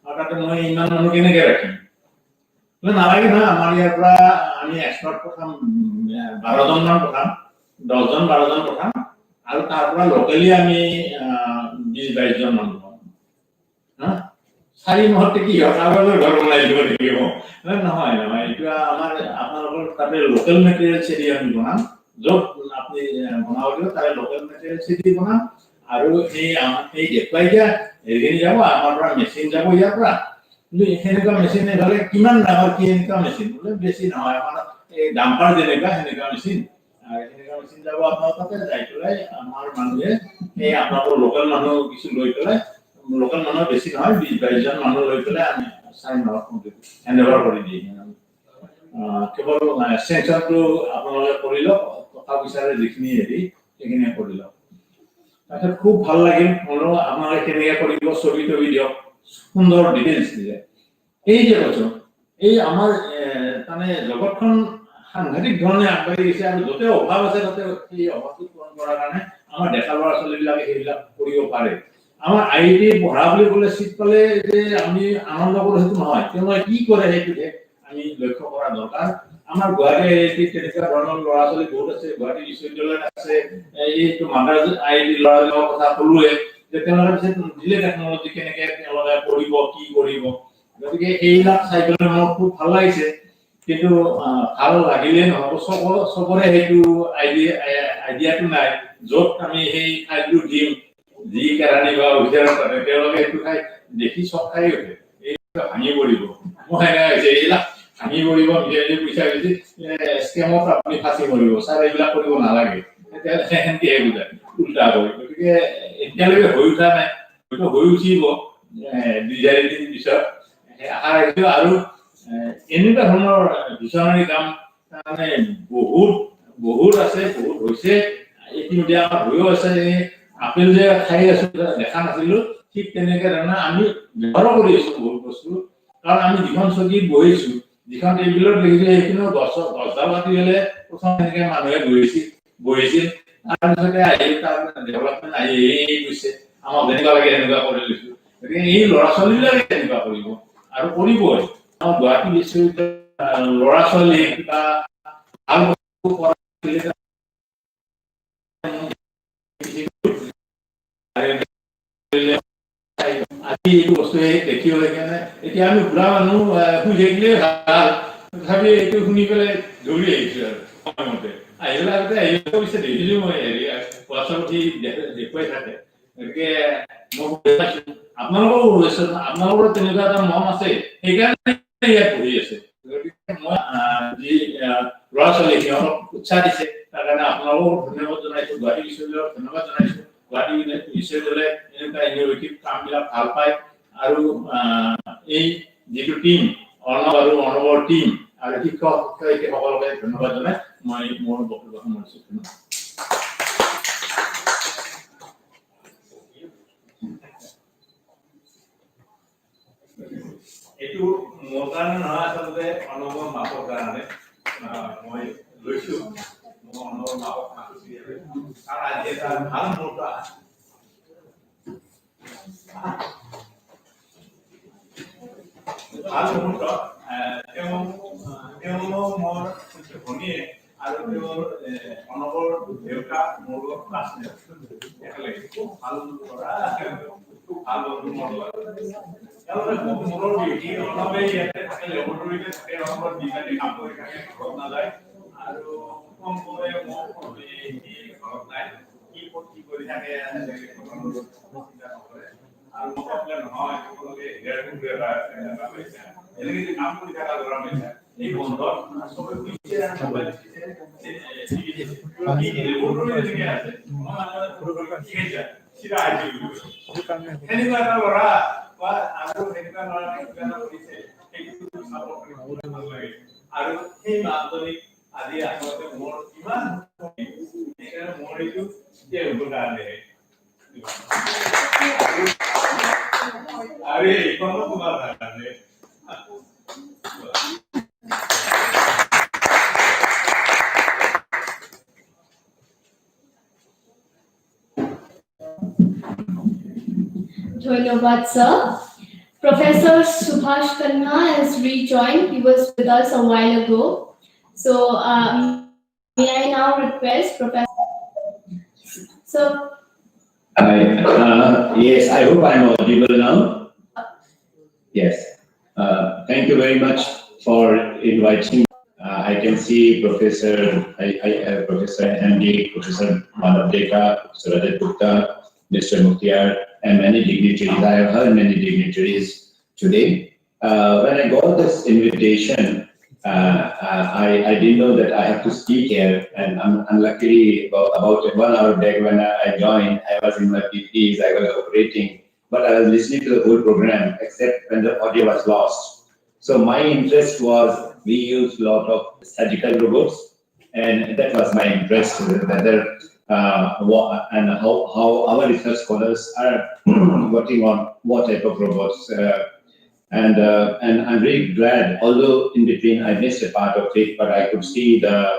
আৰু তাতে মই ইমান মানুহ কেনেকে ৰাখিম নালাগে নহয় আমাৰ ইয়াৰ পৰা আমি এক্সপাৰ্ট পঠাম 12জন মান পঠাম 10জন 12জন পঠাম আৰু তাৰ পৰা লোকেলি আমি 20-22 জন মানুহ পাম 4 মাহতে কি হয় কাগজৰ ঘৰ বনাই দিব লাগিব নহয় এইটো আমাৰ আপোনালোকৰ তাতে লোকেল মেটেৰিয়েল চেৰি আমি বনাম য'ত আপুনি বনাব দিব তাৰে লোকেল মেটেৰিয়েল চেৰি বনাম আৰু এই দেখুৱাই দিয়া হেৰিখিনি যাব আমাৰ পৰা মেচিন যাব ইয়াৰ পৰা কিন্তু সেনেকুৱা মেচিন এফালে কিমান ডাঙৰ কি এনেকুৱা মেচিন বোলে বেছি নহয় আমাৰ এই ডাম্পাৰ যেনেকুৱা সেনেকুৱা মেচিন আৰু সেনেকুৱা মেচিন যাব আপোনাৰ তাতে যাই পেলাই আমাৰ মানুহে এই আপোনালোকৰ লোকেল মানুহ কিছু লৈ পেলাই লোকেল মানুহ বেছি নহয় 20-22জন মানুহ লৈ পেলাই আমি চাইন হেণ্ড অভাৰ কৰি দিম কেৱল চেঞ্চনটো আপোনালোকে কৰি লওক টকা পইচাৰে যিখিনি হেৰি সেইখিনি কৰি লওক তাৰপিছত খুব ভাল লাগিল মোৰো আপোনালোকে কেনেকৈ কৰিব ছবি তবি দিয়ক সুন্দৰ ডিটেইলছ দিলে এই যে কৈছোঁ এই আমাৰ তাৰমানে জগতখন সাংঘাতিক ধৰণে আগবাঢ়ি গৈছে আৰু য'তে অভাৱ আছে তাতে সেই অভাৱটো পূৰণ কৰাৰ কাৰণে আমাৰ ডেকা ল'ৰা ছোৱালীবিলাকে সেইবিলাক কৰিব পাৰে আমাৰ IIT পঢ়া বুলি ক'লে চিট পালে যে আমি আনন্দ কৰোঁ সেইটো নহয় তেওঁলোকে কি কৰে সেইটোহে আমি লক্ষ্য কৰা দৰকাৰ আমাৰ গুৱাহাটী IIT তেনেকুৱা ধৰণৰ ল'ৰা ছোৱালী বহুত আছে গুৱাহাটী বিশ্ববিদ্যালয়ত আছে এইটো মাদ্ৰাজ IIT ল'ৰাবিলাকৰ কথা ক'লোৱে যে তেওঁলোকে দিলে টেকন'লজি কেনেকৈ তেওঁলোকে কৰিব কি কৰিব গতিকে এইবিলাক চাই পেলাই মোৰ খুব ভাল লাগিছে কিন্তু ভাল লাগিলে নহ'ব চবৰে সেইটো আইডিয়াটো নাই য'ত আমি সেই ঠাইটো দিম যি কেৰাণী বা অভিধানত থাকে তেওঁলোকে সেইটো ঠাই দেখি চব খাই উঠে এইবিলাক ভাঙি পৰিব মই এনেকুৱা হৈছে এইবিলাক ভাঙি পৰিব নিজে পইচা বেছি স্কেমত আপুনি ফাঁচি মৰিব ছাৰ এইবিলাক কৰিব নালাগে তেতিয়াহ'লে সেনেকৈহে বুজায় উল্টা কৰি গতিকে এতিয়ালৈকে হৈ উঠা নাই হয়তো হৈ উঠিব 2-4 দিন পিছত আশা ৰাখিছোঁ আৰু এনেকুৱা ধৰণৰ ভিছনাৰী কাম তাৰমানে বহুত আছে বহুত হৈছে ইতিমধ্যে আমাৰ হৈও আছে আপেল যে খাই আছো দেখা নাছিলো ঠিক তেনেকে ধৰণে আমি ব্যৱহাৰ কৰি আছো বহুত বস্তু কাৰণ আমি যিখন চকীত বহিছো যিখন টেবুলত দেখিছো সেইখিনিও গছডাল কাটি হ'লে প্ৰথম এনেকে মানুহে বহিছিল তাৰপিছতে আহি তাৰ ডেভেলপমেণ্ট আহি গৈছে আমাক যেনেকুৱা লাগে সেনেকুৱা কৰি লৈছো গতিকে এই ল'ৰা ছোৱালীবিলাকে তেনেকুৱা কৰিব আৰু কৰিবই আমাৰ গুৱাহাটী বিশ্ববিদ্যালয়ৰ ল'ৰা ছোৱালী কিবা ভাল বস্তু কৰা আজি এইটো বস্তু দেখি হৈ কেনে এতিয়া আমি বুঢ়া মানুহ শুই থাকিলে ভাল তথাপি এইটো শুনি পেলাই দৌৰি আহিছো আৰু সময়মতে আহি পেলাই আগতে আহি পিছত দেখিলো মই হেৰি হোৱাটছআপত দেখুৱাই থাকে গতিকে মই আপোনালোকৰো হৈছে আপোনালোকৰ তেনেকুৱা এটা মন আছে সেইকাৰণে ইয়াত পঢ়ি আছে গতিকে মই যি ল'ৰা ছোৱালী সিহঁতক উৎসাহ দিছে তাৰ কাৰণে আপোনালোকো ধন্যবাদ জনাইছো গুৱাহাটী বিশ্ববিদ্যালয়ক ধন্যবাদ জনাইছো গুৱাহাটী বিশ্ববিদ্যালয়ে এনেকুৱা ইনোভেটিভ কামবিলাক ভাল পায় আৰু এই যিটো টিম অৰ্ণৱ আৰু অৰ্ণৱৰ টিম আৰু শিক্ষক শিক্ষয়িত্ৰীসকলকে ধন্যবাদ জনাই মই মোৰ বক্তব্য সামৰিছো এইটো মোৰ কাৰণে নহয় আচলতে অৰ্ণৱৰ মাকৰ কাৰণে মই লৈছো মই অৰ্ণৱৰ মাকক মাতিছো কাৰণ আজি এটা ভাল মুহূৰ্ত ভাল মুহূৰ্ত তেওঁ মোৰ ভনীয়ে আৰু তেওঁৰ অৰ্ণৱৰ দেউতাক মোৰ লগত ক্লাছমেট একেলগে খুব ভাল কৰা খুব ভাল বন্ধু মোৰ লগত তেওঁলোকে মূৰৰ বিধি অৰ্ণৱে ইয়াতে থাকে লেবৰেটৰীতে থাকে অৰ্ণৱৰ বিজ্ঞানী কাম কৰি থাকে ঘৰত নাযায় আৰু কম কৰে মোক ঘৰত নাই কি ক'ত কি কৰি থাকে চিন্তা নকৰে আৰু মোক ক'লে নহয় তেওঁলোকে এনেকে কাম কৰি থকা ল'ৰা পাইছা এই বন্ধত চবে বুজিছে মোবাইল লেবৰেটৰী আছে চিধা আহিছিল সেনেকুৱা এটা ল'ৰা বা আৰু সেনেকুৱা ল'ৰা কিবা কৰিছে সেইটো চাব ভাল লাগে আৰু সেই মাতজনীক আজি আচলতে মোৰ কিমান সেইকাৰণে মোৰ এইটো তেওঁলোকৰ কাৰণে আৰু এইখনো তোমাৰ কাৰণে Dhanyavad, sir. Professor Subhash Khanna has rejoined. He was with us a while ago. So, may I now request Professor? So, yes, I hope I'm audible now. Yes. Thank you very much for inviting. I can see Professor MD, Professor Manav Deka, Professor Rajat Gupta, Mr. Mukhtiar, and many dignitaries. I have heard many dignitaries today. When I got this invitation, I didn't know that I have to speak here, and unluckily, about 1 hour back when I joined, I was in my PPs, I was operating, but I was listening to the whole program, except when the audio was lost. So my interest was, we use a lot of surgical robots, and that was my interest, whether and how our research scholars are working on what type of robots. And I'm really glad, although in between I missed a part of it, but I could see the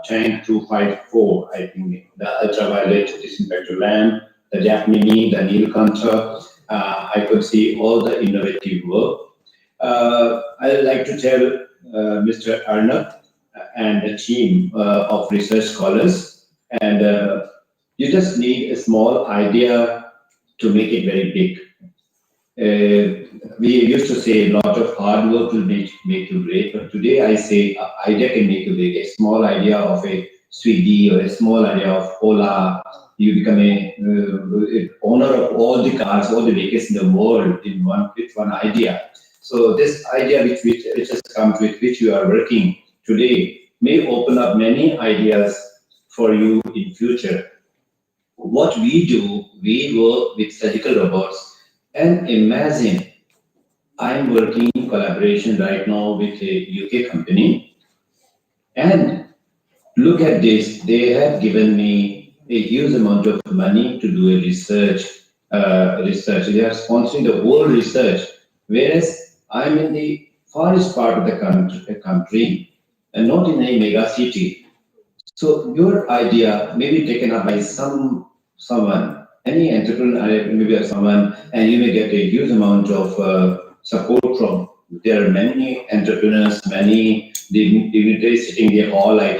Tank 254, I think, the ultraviolet disinfector lamp, the Jack Mini, the Neelkanta. I could see all the innovative work. I would like to tell Mr. Arnab and the team of research scholars, and you just need a small idea to make it very big. We used to say a lot of hard work will make you great, but today I say idea can make you big. A small idea of a Swiggy or a small idea of Ola, you become a owner of all the cars, all the vehicles in the world with one idea. So this idea which has come, with which you are working today, may open up many ideas for you in future. What we do, we work with surgical robots. And imagine, I'm working in collaboration right now with a UK company, and look at this, they have given me a huge amount of money to do a research. They are sponsoring the whole research, whereas I'm in the farthest part of the country and not in a mega city. So your idea may be taken up by someone, any entrepreneur, maybe someone, and you may get a huge amount of support from. There are many entrepreneurs, many dignitaries sitting in the hall. I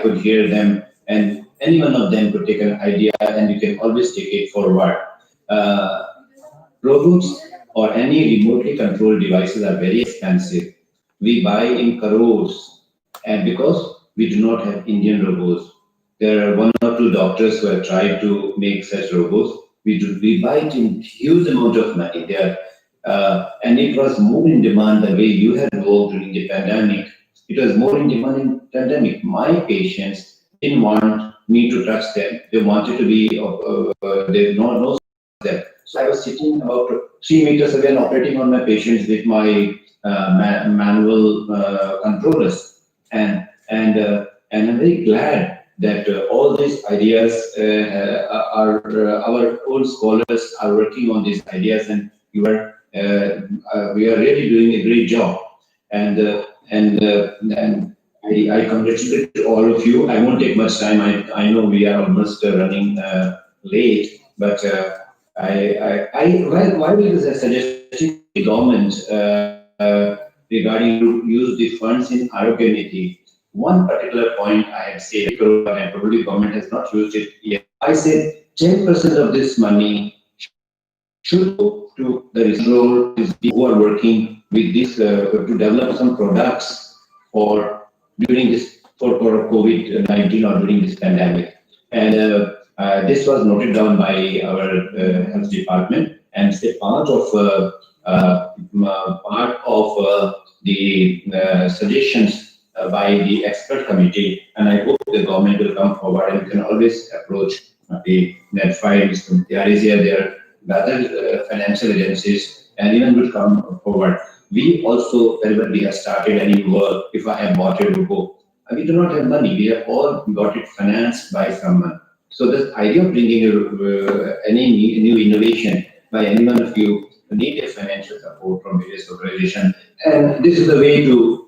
could hear them, and any one of them could take an idea, and you can always take it forward. Robots or any remotely controlled devices are very expensive. We buy in crores, and because we do not have Indian robots, there are 1 or 2 doctors who have tried to make such robots. We buy it in huge amount of money there, and it was more in demand the way you had worked during the pandemic. It was more in demand in pandemic. My patients didn't want me to touch them. They wanted to be, they no them. So I was sitting about 3 meters away and operating on my patients with my manual controllers, and I'm very glad that all these ideas are our old scholars are working on these ideas, and we are really doing a great job. And I congratulate all of you. I won't take much time. I know we are almost running late, but why is a suggestion to the government regarding to use the funds in Arogyanity? One particular point I had said, and probably government has not used it yet. I said 10% of this money should go to the researchers who are working with this to develop some products for COVID-19 or during this pandemic. And this was noted down by our health department, and it's a part of the suggestions by the expert committee, and I hope the government will come forward, and you can always approach the NET5, the RSA, their other financial agencies, and even will come forward. We also, whenever we have started any work, if I have bought a robot, we do not have money. We have all got it financed by someone. So the idea of bringing any new innovation by any one of you need a financial support from various organizations. And this is the way to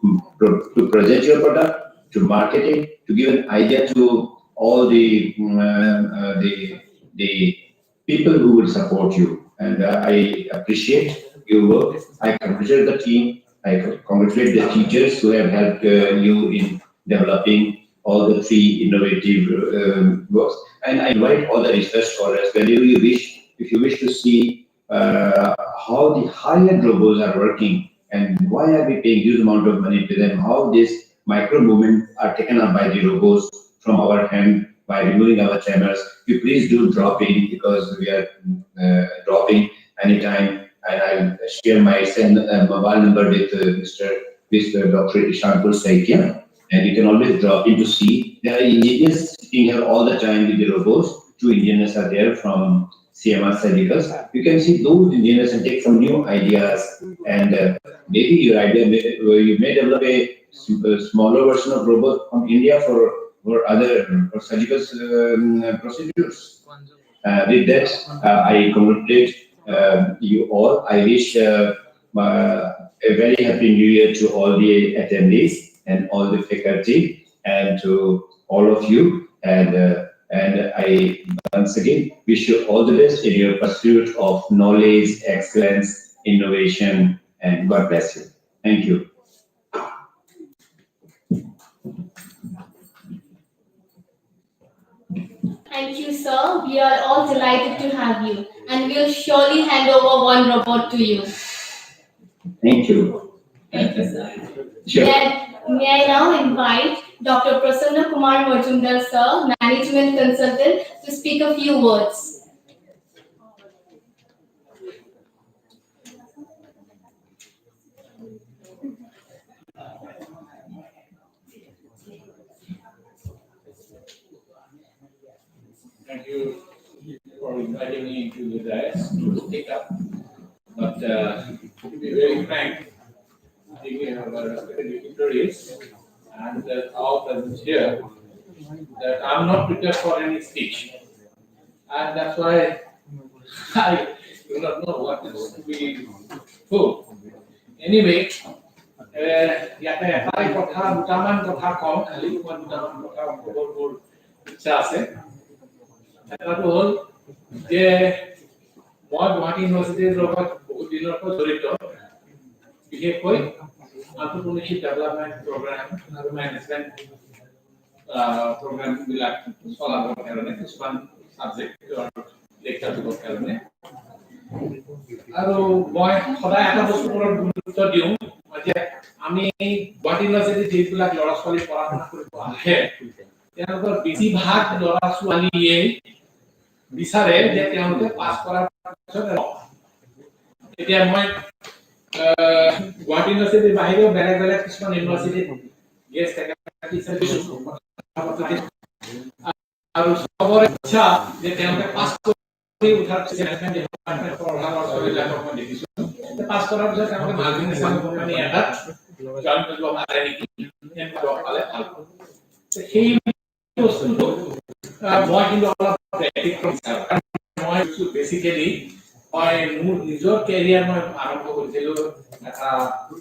present your product, to market it, to give an idea to all the people who will support you. And I appreciate your work. I congratulate the team. I congratulate the teachers who have helped you in developing all the 3 innovative works. And I invite all the research scholars, whenever you wish, if you wish to see how the high-end robots are working and why are we paying huge amount of money to them, how these micro movements are taken up by the robots from our hand by removing our tremors. You please do drop in because we are dropping anytime. And I'll share my mobile number with Mr. Dr. Ishanpur Saikia. And you can always drop in to see. There are engineers sitting here all the time with the robots. 2 engineers are there from CMR Surgicals. You can see those engineers and take some new ideas. And maybe your idea, you may develop a smaller version of robot from India for other surgical procedures. With that, I congratulate you all. I wish a very happy New Year to all the attendees and all the faculty and to all of you. And I once again wish you all the best in your pursuit of knowledge, excellence, innovation, and God bless you. Thank you. Thank you, sir. We are all delighted to have you, and we'll surely hand over one robot to you. Thank you. Thank you, sir. Sure. May I now invite Dr. Prasanna Kumar Majumdar, sir, Management Consultant, to speak a few words. Thank you for inviting me to the dais to take up. But to be very frank, taking our dignitaries and all present here, that I'm not prepared for any speech. And that's why I do not know what is to be told. Anyway, ইয়াতে এটাই কথা দুটামান কথা কওঁ খালি মই দুটামান কথা ক'বৰ ইচ্ছা আছে এটাটো হ'ল যে মই গুৱাহাটী ইউনিভাৰ্চিটিৰ লগত বহুত দিনৰ পৰা জড়িত বিশেষকৈ এণ্টাৰপ্ৰিনিয়ৰশ্বিপ ডেভেলপমেণ্ট প্ৰগ্ৰাম আৰু মেনেজমেণ্ট প্ৰগ্ৰামবিলাক চলাবৰ কাৰণে কিছুমান ছাবজেক্টৰ লেকচাৰ দিবৰ কাৰণে আৰু মই সদায় এটা বস্তুৰ ওপৰত গুৰুত্ব দিওঁ যে আমি গুৱাহাটী ইউনিভাৰ্চিটিত যিবিলাক ল'ৰা ছোৱালী পঢ়া শুনা কৰিব আহে তেওঁলোকৰ বেছিভাগ ল'ৰা ছোৱালীয়ে বিচাৰে যে তেওঁলোকে পাছ কৰাৰ পিছত এতিয়া মই গুৱাহাটী ইউনিভাৰ্চিটিৰ বাহিৰেও বেলেগ বেলেগ কিছুমান ইউনিভাৰ্চিটিত গেষ্ট ফেকাল্টি চাৰ্ভিচ আৰু চবৰে ইচ্ছা যে তেওঁলোকে পাছ কৰি উঠাৰ পিছত ডিপাৰ্টমেণ্ট পঢ়া ল'ৰা ছোৱালীবিলাকক মই দেখিছোঁ পাছ কৰাৰ পিছত তেওঁলোকে মাল্টিনেশ্যনেল কোম্পানী এটাত জইন কৰিব পাৰে নেকি এনেকুৱা পালে ভাল সেই বস্তুটো মই কিন্তু অলপ মই বেচিকেলি মই মোৰ নিজৰ কেৰিয়াৰ মই আৰম্ভ কৰিছিলোঁ এটা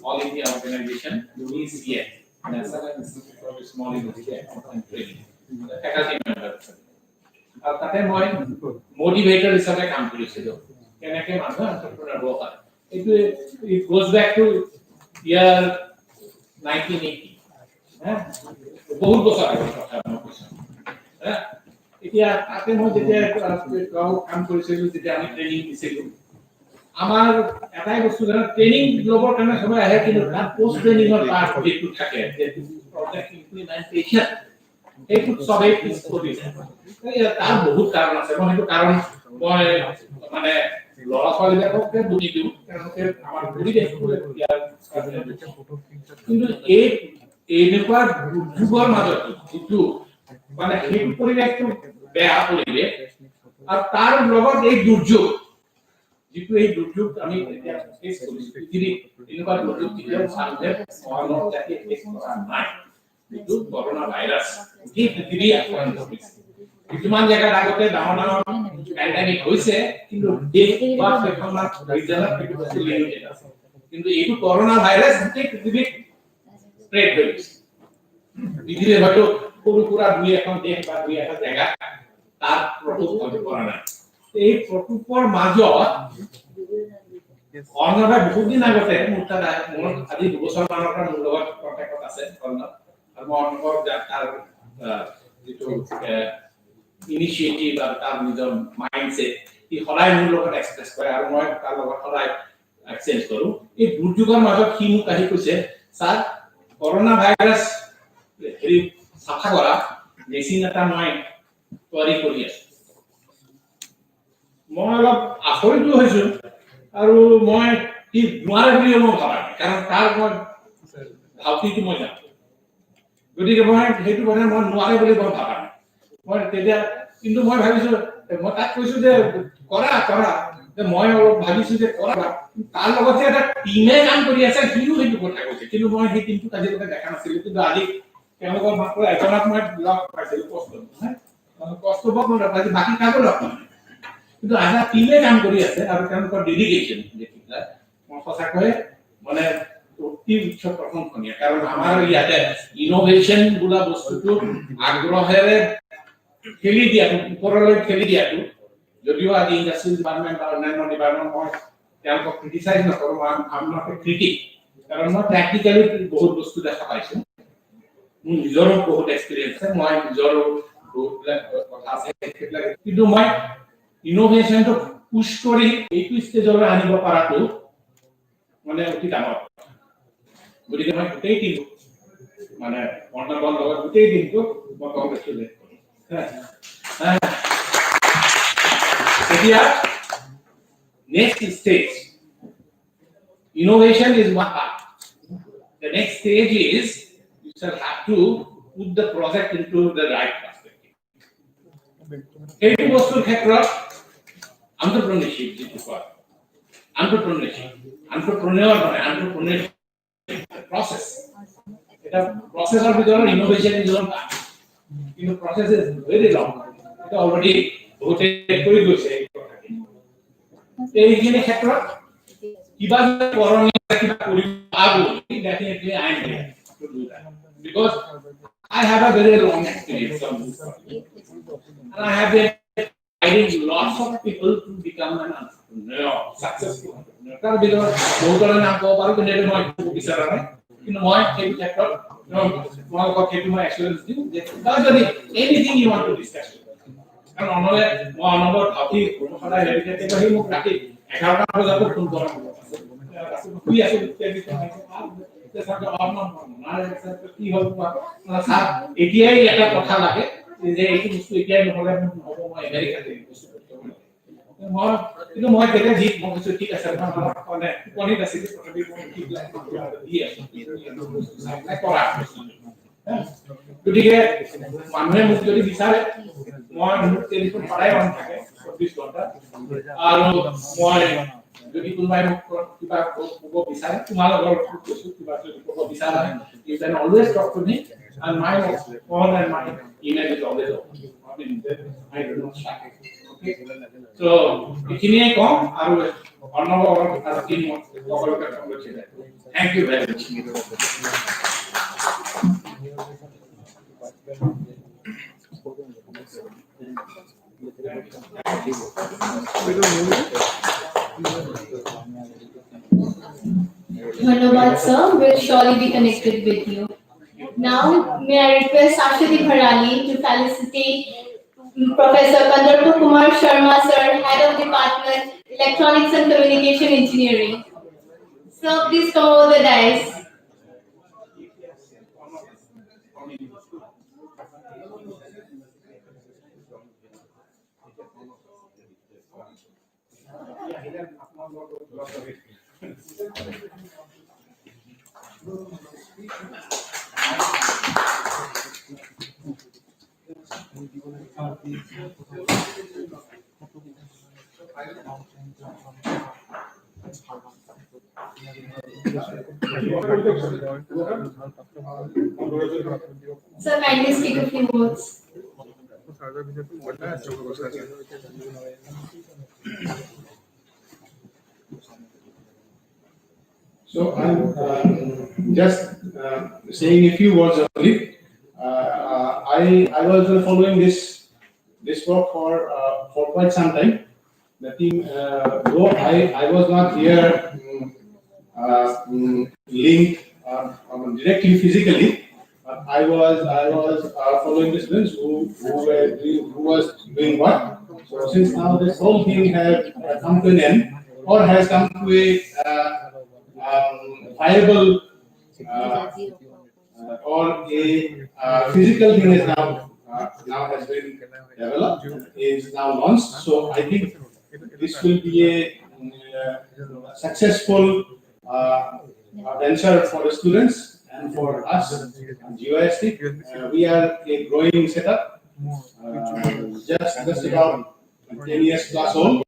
all India organisation DSRL national institute for small industry and training faculty member আৰু তাতে মই মোটিভেটৰ হিচাপে কাম কৰিছিলোঁ কেনেকৈ মানুহ এণ্টাৰপ্ৰেনাৰ হ'ব পাৰে এইটো ইট গোজ বেক টু ইয়াৰ 1980 বহুত বছৰ আগৰ কথা মই কৈছোঁ এতিয়া তাতে মই যেতিয়া কাম কৰিছিলোঁ যেতিয়া আমি ট্ৰেইনিং দিছিলোঁ আমাৰ এটাই বস্তু ট্ৰেইনিং ল'বৰ কাৰণে সময় আহে কিন্তু তাত পোষ্ট ট্ৰেইনিঙৰ পাৰ্ট যিটো থাকে প্ৰজেক্ট ইমপ্লিমেণ্টেশ্যন এইটো চবেই পিছ পৰি যায় তাৰ বহুত কাৰণ আছে মই সেইটো কাৰণ মই মানে ল'ৰা ছোৱালীবিলাককে বুজি দিওঁ তেওঁলোকে আমাৰ কিন্তু এই এনেকুৱা যুগৰ মাজত যিটো মানে সেইটো পৰিৱেশটো বেয়া পৰিৱেশ আৰু তাৰ লগত এই দুৰ্যোগ যিটো এই দুৰ্যোগ আমি এতিয়া ফেচ কৰিছোঁ পৃথিৱীত এনেকুৱা দুৰ্যোগ কেতিয়াও মানুহে মানৱ জাতিয়ে ফেচ কৰা নাই যিটো কৰোনা ভাইৰাছ এই পৃথিৱী আক্ৰান্ত হৈছে কিছুমান জেগাত আগতে ডাঙৰ ডাঙৰ পেণ্ডেমিক হৈছে কিন্তু দেশ বা কেইখনমান ৰিজনত সেইটো বস্তু লিমিটেড আছে কিন্তু এইটো কৰোনা ভাইৰাছ গোটেই পৃথিৱীত স্প্ৰেড হৈ গৈছে পৃথিৱীৰ হয়তো সৰু সুৰা দুই এখন দেশ বা দুই এটা জেগা তাৰ প্ৰকোপ হয়তো পৰা নাই এই প্ৰকোপৰ মাজত অৰ্ণৱে বহুত দিন আগতে মোৰ আজি 2 বছৰ মানৰ পৰা মোৰ লগত কণ্টেক্টত আছে অৰ্ণৱ আৰু মই অৰ্ণৱক তাৰ যিটো ইনিচিয়েটিভ আৰু তাৰ নিজৰ মাইণ্ডছেট ই সদায় মোৰ লগত এক্সপ্ৰেছ কৰে আৰু মই তাৰ লগত সদায় এক্সচেঞ্জ কৰোঁ এই দুৰ্যোগৰ মাজত সি মোক আহি কৈছে ছাৰ কৰোনা ভাইৰাছ হেৰি চাফা কৰা মেচিন এটা মই তৈয়াৰী কৰি আছে মই অলপ আচৰিত হৈছো আৰু মই কি নোৱাৰে বুলি মই ভাবা নাই কাৰণ তাৰ মই ভাৱটো মই জানো গতিকে মই সেইটো মানে মই নোৱাৰে বুলি মই ভাবা নাই মই তেতিয়া কিন্তু মই ভাবিছো মই তাক কৈছো যে কৰা কৰা মই অলপ ভাবিছো যে কৰা তাৰ লগতে এটা টিমে কাম কৰি আছে সিও সেইটো কথা কৈছে কিন্তু মই সেই টিমটো আজিলৈকে দেখা নাছিলো কিন্তু আজি তেওঁলোকৰ মাত্ৰ এজনক মই লগ পাইছিলো কষ্টবক মই লগ পাইছো বাকী কাকো লগ নাই কিন্তু আধা টিমে কাম কৰি আছে আৰু তেওঁলোকৰ ডেডিকেশ্যন দেখিলা মই সঁচাকৈ মানে অতি উচ্চ প্ৰশংসনীয় কাৰণ আমাৰ ইয়াতে ইনোভেশ্যন বোলা বস্তুটো আগ্ৰহেৰে খেলি দিয়াটো ওপৰলৈ খেলি দিয়াটো যদিও আজি ইণ্ডাষ্ট্ৰিয়েল ডিপাৰ্টমেণ্ট বা অন্যান্য ডিপাৰ্টমেণ্ট মই তেওঁলোকক ক্ৰিটিচাইজ নকৰোঁ আম নট এ ক্ৰিটিক কাৰণ মই প্ৰেক্টিকেলি বহুত বস্তু দেখা পাইছোঁ মোৰ নিজৰো বহুত এক্সপিৰিয়েঞ্চ আছে মই নিজৰো বহুতবিলাক কথা আছে কিন্তু মই ইনোভেশ্যনটো পুশ কৰি এইটো ষ্টেজলৈ আনিব পৰাটো মানে অতি ডাঙৰ গতিকে মই গোটেই টিমটো মানে অৰ্ণৱৰ লগত গোটেই টিমটো মই কংগ্ৰেচুলেট কৰোঁ এতিয়া next stage innovation is one part the next stage is you shall have to put the project into the right perspective এইটো বস্তুৰ ক্ষেত্ৰত entrepreneurship যিটো কয় entrepreneurship process এটা processor ভিতৰত innovation is one part কিন্তু process is very long এটা already বহুতে কৰি গৈছে এইখিনি ক্ষেত্ৰত কিবা কৰণীয় কিবা কৰিব আগলৈ definitely I am here to do that because I have a very long experience on this and I have been guiding lots of people to become an entrepreneur, successful entrepreneur. তাৰ ভিতৰত বহুতৰে নাম ক'ব পাৰোঁ কিন্তু মই বিচৰা নাই কিন্তু মই সেই ক্ষেত্ৰত তোমালোকক সেইটো মই এক্সপিৰিয়েঞ্চ দিওঁ যে যদি anything you want to discuss কাৰণ অনলে মই অনবৰ ভাবি সদায় ৰেডিকেট কৰি মোক ৰাতি 11টা বজাত ফোন কৰা শুই আছো কি হ'ল স্যাৰ এতিয়াই এটা কথা লাগে যে এইটো বস্তু এতিয়াই নহ'লে নহ'ব মই আমেৰিকাতে মই কিন্তু মই তেতিয়া জিত মই কৈছো ঠিক আছে মানে টোপনিত আছিল তথাপি মই ঠিক দি আছো কৰা গতিকে মানুহে মোক যদি বিচাৰে মই মোক টেলিফোন সদায় অন থাকে 24 ঘণ্টা আৰু মই যদি কোনোবাই মোক কিবা ক'ব বিচাৰে তোমালোকৰ কৈছো কিবা যদি ক'ব বিচাৰে you can always talk to me and my phone and my email is always open I do not shut it okay so এইখিনিয়ে কম আৰু অন্যবোৰ আৰু তিন সকলোকে সংৰক্ষিত thank you very much Dhanabad sir, will surely be connected with you. Now, may I request Ashwati Bharali to felicitate Professor Kandarpa Kumar Sharma sir, Head of Department, Electronics and Communication Engineering. Sir, please come over the dais. Sir, kindly speak a few words. So I'm just saying a few words only. I was following this work for quite some time. The team, though I was not here linked directly physically. I was following the students who was doing what. So since now this whole thing has come to an end or has come to a viable or a physical thing is now now has been developed, is now launched. So I think this will be a successful venture for the students and for us, GOST. We are a growing setup, just about 10 years plus old.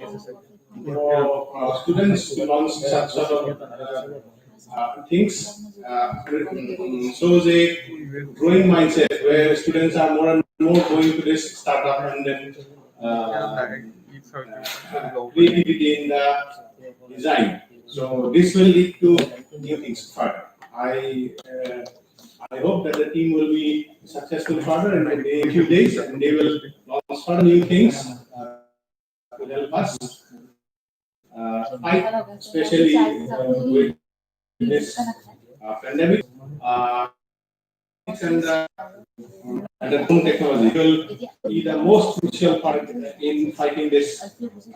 For students to launch such sort of things shows a growing mindset where students are more and more going to this startup and then creativity in the design. So this will lead to new things further. I hope that the team will be successful further in a few days and they will launch further new things to help us fight, especially with this pandemic. And the drone technology will be the most crucial part in fighting this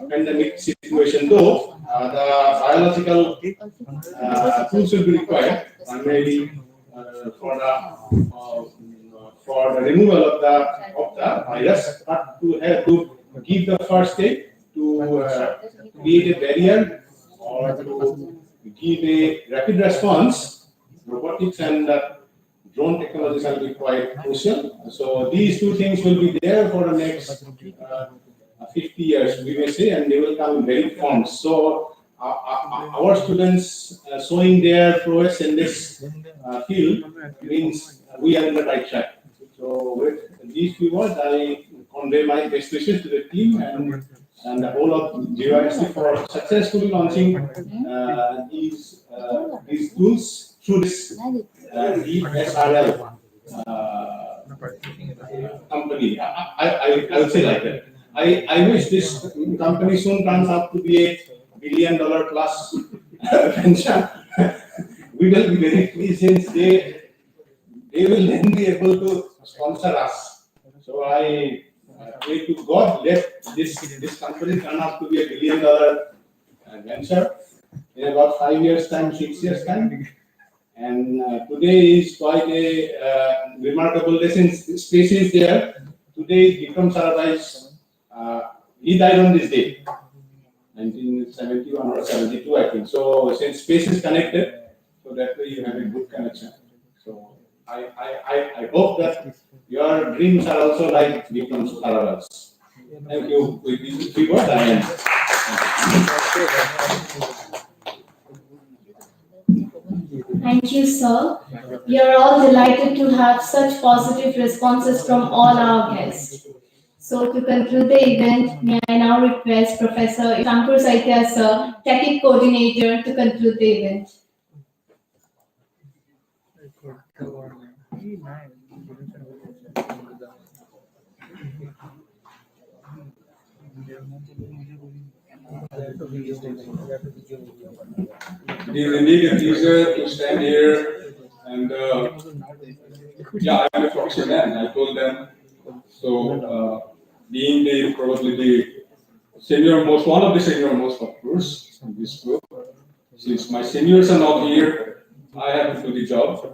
pandemic situation. Though the biological tools will be required, primarily for the removal of the virus, but to help to give the first aid, to create a barrier, or to give a rapid response. Robotics and drone technologies will be quite crucial. So these two things will be there for the next 50 years, we may say, and they will come in varied forms. So our students showing their prowess in this field means we are in the right track. So with these few words, I convey my best wishes to the team and the whole of GOST for successfully launching these tools through this DSRL company. I will say like that. I wish this company soon turns out to be a $1 billion plus venture. We will be very pleased since they will then be able to sponsor us. So I pray to God, let this company turn out to be a $1 billion venture in about 5 years' time, 6 years' time. And today is quite a remarkable day since space is there. Today is Vikram Sarabhai's, he died on this day, 1971 or 72, I think. So since space is connected, so that way you have a good connection. So I hope that your dreams are also like Vikram Sarabhai's. Thank you. With these three words, I end. Thank you, sir. We are all delighted to have such positive responses from all our guests. So to conclude the event, may I now request Professor Shankur Saitya, sir, Technic Coordinator, to conclude the event. It is indeed a pleasure to stand here and yeah, I'm a proxy man. I told them so. Being probably the senior most, one of the senior most of course in this group. Since my seniors are not here, I have to do the job.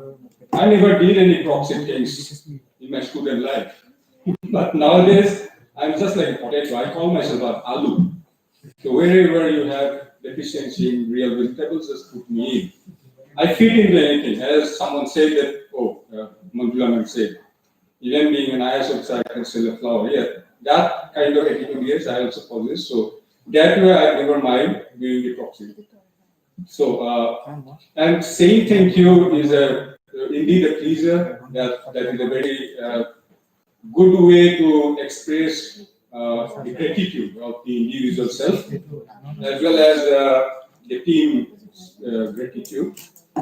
I never did any proxy things in my student life, but nowadays I'm just like a potato. I call myself an aloo. So wherever you have deficiency in real vegetables, just put me in. I fit into anything. As someone said that, Manjula said, even being an IS officer, I can sell a flower. Yeah, that kind of attitude, yes, I also possess. So that way I never mind doing the proxy. So, and saying thank you is indeed a pleasure. That is a very good way to express the gratitude of the individual self, as well as the team gratitude.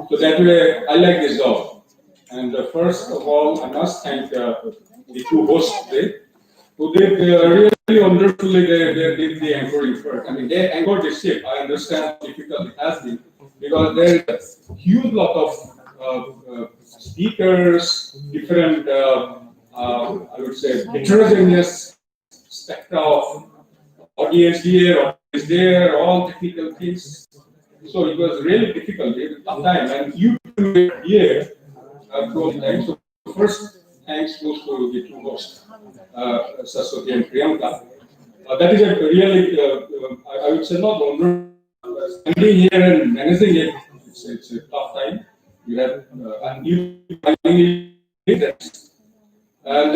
So that way, I like this job. And first of all, I must thank the two hosts today, who did really wonderfully. They did the anchoring first. I mean, they anchored the ship. I understand how difficult it has been because there is a huge lot of speakers, different. I would say heterogeneous spectra of audience here, audience there, all technical things. So it was really difficult, tough time, and you here throughout the time. So first, thanks goes to the two hosts, Saraswati and Priyanka. That is a really, I would say not wonder, standing here and managing it, it's a tough time. You have, and you finding it. And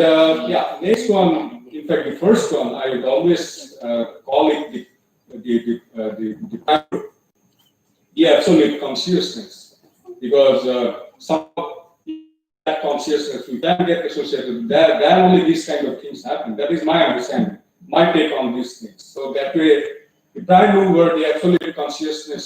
yeah, next one, in fact, the first one, I would always call it the absolute consciousness, because some of that consciousness we can get associated with that. Then only these kind of things happen. That is my understanding, my take on these things. So that way, the prime mover, the absolute consciousness,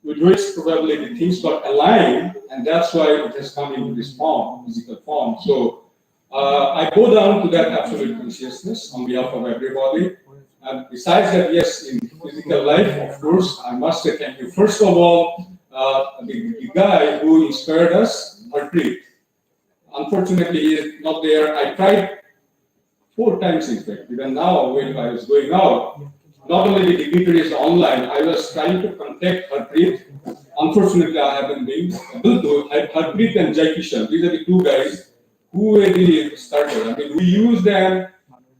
with which probably the things got aligned, and that's why it has come into this form, physical form. So I go down to that absolute consciousness on behalf of everybody. And besides that, yes, in physical life, of course, I must say thank you. First of all, the guy who inspired us, Harpreet. Unfortunately, he is not there. I tried 4 times, in fact. Even now, when I was going out, not only the dignitaries online, I was trying to contact Harpreet. Unfortunately, I haven't been able to. Harpreet and Jai Kishan, these are the 2 guys who really started. I mean, we use them,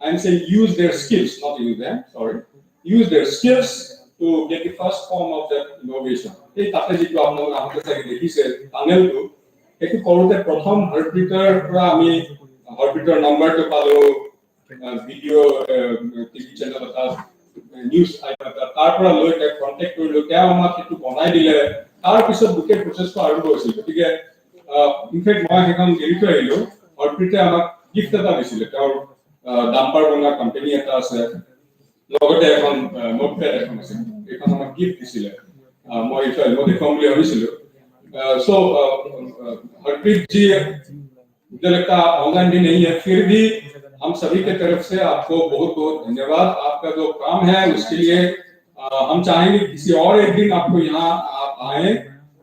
I'm saying use their skills, not use them, sorry. Use their skills to get the first form of that innovation. Hey, Tataji, he said, tunnel to. Itu কৰোঁতে প্ৰথম হাৰ্টবিটৰ পৰা আমি হাৰ্টবিটৰ নাম্বাৰটো পালো ভিডিঅ' TV channel এটা news এটা তাৰ পৰা লৈ তাক কণ্টেক্ট কৰিলো তেওঁ আমাক সেইটো বনাই দিলে তাৰ পিছত গোটেই প্ৰচেছটো আৰম্ভ হৈছিল গতিকে ইনফেক্ট মই সেইখন এৰি থৈ আহিলো হাৰ্টবিটে আমাক গিফ্ট এটা দিছিলে তেওঁৰ ডাম্পাৰ বনোৱা কোম্পানী এটা আছে লগতে এখন নোটপ্যাড এখন আছে এইখন আমাক গিফ্ট দিছিলে মই এইটো দেখুৱাম বুলি ভাবিছিলো So, हरप्रीत जी, मुझे लगता है आप ऑनलाइन भी नहीं है, फिर भी हम सभी के तरफ से आपको बहुत बहुत धन्यवाद। आपका जो काम है उसके लिए हम चाहेंगे किसी और एक दिन आपको यहाँ आप आए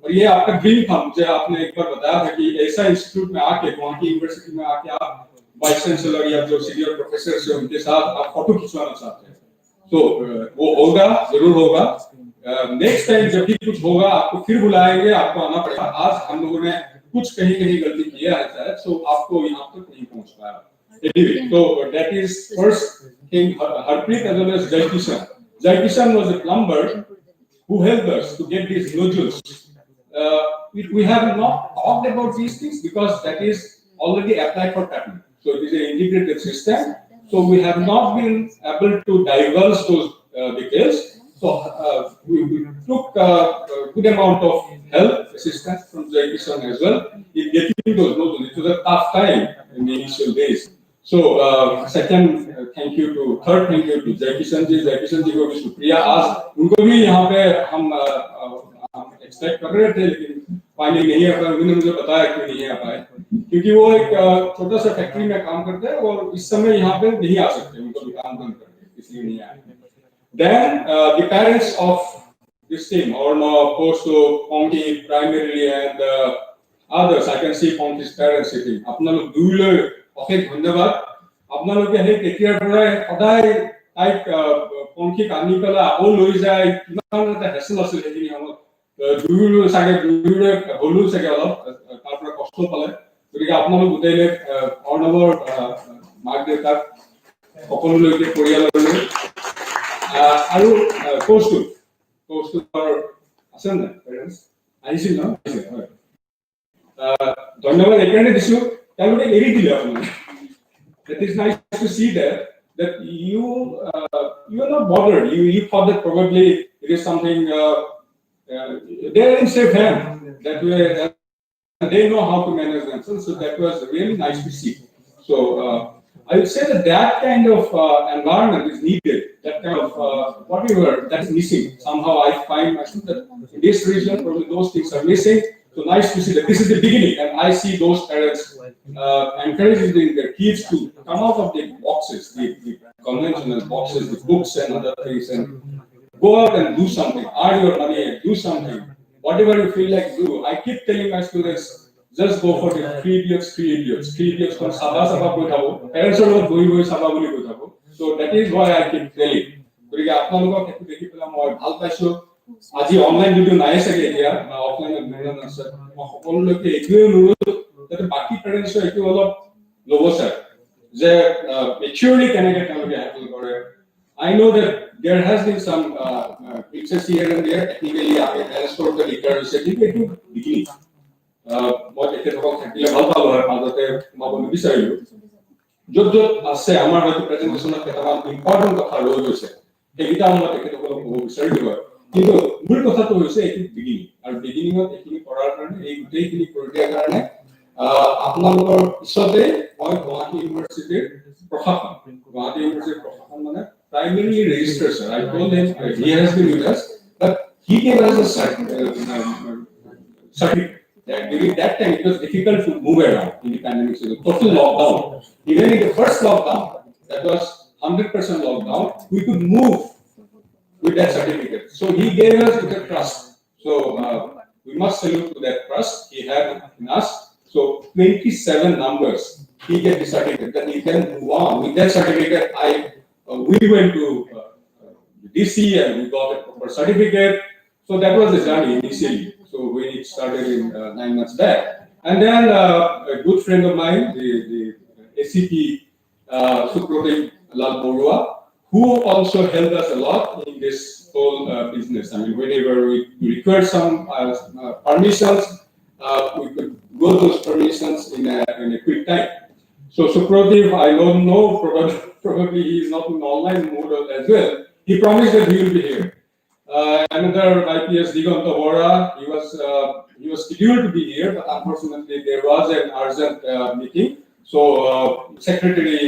और ये आपका ड्रीम था। मुझे आपने एक बार बताया था कि ऐसा इंस्टीट्यूट में आके वहाँ की यूनिवर्सिटी में आके आप वाइस चांसलर या जो सीनियर प्रोफेसर से उनके साथ आप फोटो खिंचवाना चाहते हैं, तो वो होगा, जरूर होगा। नेक्स्ट टाइम जब भी कुछ होगा आपको फिर बुलाएंगे, आपको आना पड़ेगा। आज हम लोगों ने कुछ कहीं गलती किया है शायद, तो आपको यहाँ तक नहीं पहुँच पाया। Anyway, so that is first thing. Harpreet as well as Jai Kishan. Jai Kishan was a plumber who helped us to get these nodules. We have not talked about these things because that is already applied for patent. So it is an integrated system. So we have not been able to divulge those details. So we took a good amount of help, assistance from Jai Kishan as well in getting those nodules. It was a tough time in the initial days. So third thank you to Jai Kishan ji को भी शुक्रिया। आज उनको भी यहाँ पे हम expect कर रहे थे लेकिन फाइनली नहीं आ पाए। उन्होंने मुझे बताया क्यों नहीं आ पाए, क्योंकि वो एक छोटा सा फैक्ट्री में काम करते हैं और इस समय यहाँ पे नहीं आ सकते, उनको दुकान बंद करके इसलिए नहीं आए। Then the parents of this team, Orno, Posto, Ponki primarily, and others, I can see Ponki's parents sitting. अपना लोग दूल्हे बहुत धन्यवाद। अपना लोग के हैं केटियर पड़ा है, पढ़ाई टाइप Ponki कहानी पला all लोग जाए, कितना ना हैसल हासिल है कि हम दूल्हे सागे दूल्हे होलू से क्या लोग काफला कॉस्टो पले, तो क्या अपना लोग उधेले Orno मार्ग देता, अपन लोग के कोरिया लोग আৰু কোৰ্সটো আছে না পেৰেন্টস আহিছিল না ধন্যবাদ এইকাৰণে দিছো তেওঁলোকে এৰি দিলে আপোনালোকে। That is nice to see that you are not bothered. You thought that probably it is something they are in safe hand, that way they know how to manage themselves. So that was really nice to see. So I would say that kind of environment is needed. That kind of whatever that's missing. Somehow I find myself that in this region probably those things are missing. So nice to see that this is the beginning, and I see those parents encouraging their kids to come out of the boxes, the conventional boxes, the books and other things, and go out and do something. Earn your money and do something. Whatever you feel like do. I keep telling my students, just go for the 3 idiots. 3 idiots kon sabha koi thabo, parents are not going sabha boli koi thabo. So that is why I keep telling. Because আপোনালোকক একটু দেখি পেলাই মই ভাল পাইছো। আজি online video নাই চাগে এতিয়া বা অফলাইন ভিডিও আছে। মই সকলোলৈকে এইটোৱে অনুৰোধ যাতে বাকি পেৰেন্টছৰ এইটো অলপ ল'ব স্যাৰ যে maturely কেনেকৈ তেওঁলোকে handle কৰে I know that there has been some excess here and there technically as for the return setting it beginning মই তেখেতসকল থাকিলে ভাল পালো হয় মাজতে সোমাব নিবিচাৰিলো য'ত য'ত আছে আমাৰ হয়তো প্ৰেজেণ্টেশ্যনত কেইটামান ইম্পৰ্টেণ্ট কথা ৰৈ গৈছে সেইকেইটা মই তেখেতসকলক ক'ব বিচাৰিলো হয় কিন্তু মূল কথাটো হৈছে এইটো বিগিনিং আৰু বিগিনিঙত এইখিনি কৰাৰ কাৰণে এই গোটেইখিনি কৰি দিয়াৰ কাৰণে আপোনালোকৰ পিছতে মই গুৱাহাটী ইউনিভাৰ্চিটিৰ প্ৰশাসন গুৱাহাটী ইউনিভাৰ্চিটিৰ প্ৰশাসন মানে primarily registered sir I told him he has been with us but he gave us a certificate that during that time it was difficult to move around in the pandemic so total lockdown even in the first lockdown that was 100% lockdown we could move with that certificate so he gave us with a trust so we must salute to that trust he had in us so 27 numbers he gave the certificate that he can move on with that certificate we went to DC and we got a proper certificate. So that was the journey initially. So we started in 9 months back. And then a good friend of mine, the ACP Supratim Lal Borua, who also helped us a lot in this whole business. I mean, whenever we required some permissions, we could go those permissions in a quick time. So Supratim, I don't know, probably he is not in online mode as well. He promised that he will be here. Another IPS Diganta Vora, he was scheduled to be here, but unfortunately there was an urgent meeting. So secretary,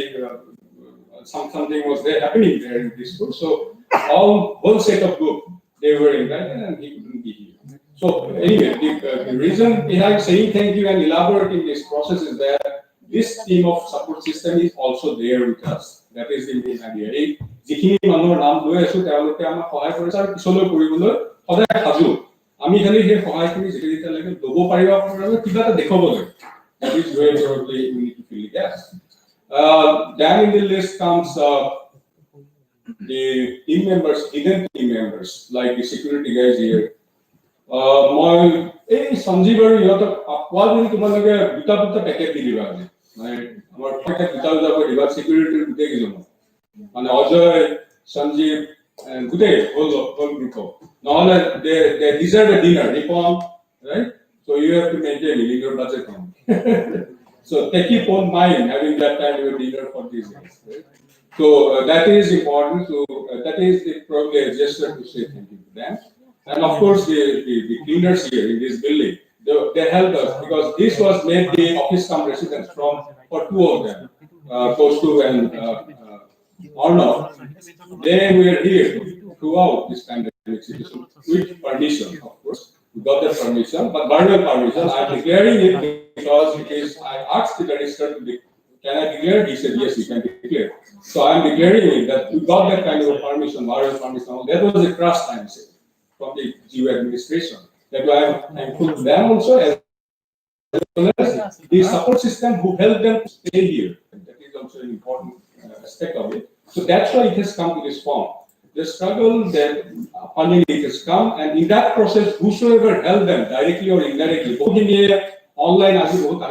something was there happening there in this school. So whole set of group they were invited and he couldn't be here. So anyway, the reason behind saying thank you and elaborating this process is that this team of support system is also there with us. That is the main idea. যিখিনি মানুহৰ নাম লৈ আছো তেওঁলোকে আমাক সহায় কৰিছে আৰু পিছলৈ কৰিবলৈ সদায় সাজু আমি খালি সেই সহায়খিনি যেতিয়া লাগে ল'ব পাৰিবা কিবা এটা দেখুৱাব লাগে that is where probably we need to fill the gaps then in the list comes the team members hidden team members like the security guys here মই এই সঞ্জীৱ আৰু ইহঁতক কোৱা যদি তোমালোকে দুটা পেকেট দি দিবা মানে আমাৰ পেকেট দুটা কৰি দিবা চিকিউৰিটিৰ গোটেই কেইজন মানে অজয় সঞ্জীৱ গোটেই whole group নহলে they deserve a dinner Nippon right so you have to maintain it in your budget so keep on mind having that kind of dinner for these guys right? So that is important so that is probably a gesture to say thank you to them and of course the cleaners here in this building they helped us because this was made the office come residence for two of them Kostu and Arnav, they were here throughout this pandemic situation with permission, of course. We got the permission, but verbal permission. I'm declaring it because it is. I asked the register to can I declare? He said yes, you can declare. So I'm declaring it that we got that kind of permission, verbal permission. That was a trust, I'm saying, from the GU administration. That I'm thankful to them also as the support system who helped them to stay here. That is also an important aspect of it. So that's why it has come to this form. The struggle, that funding it has come, and in that process, whosoever helped them directly or indirectly, both in the online as well as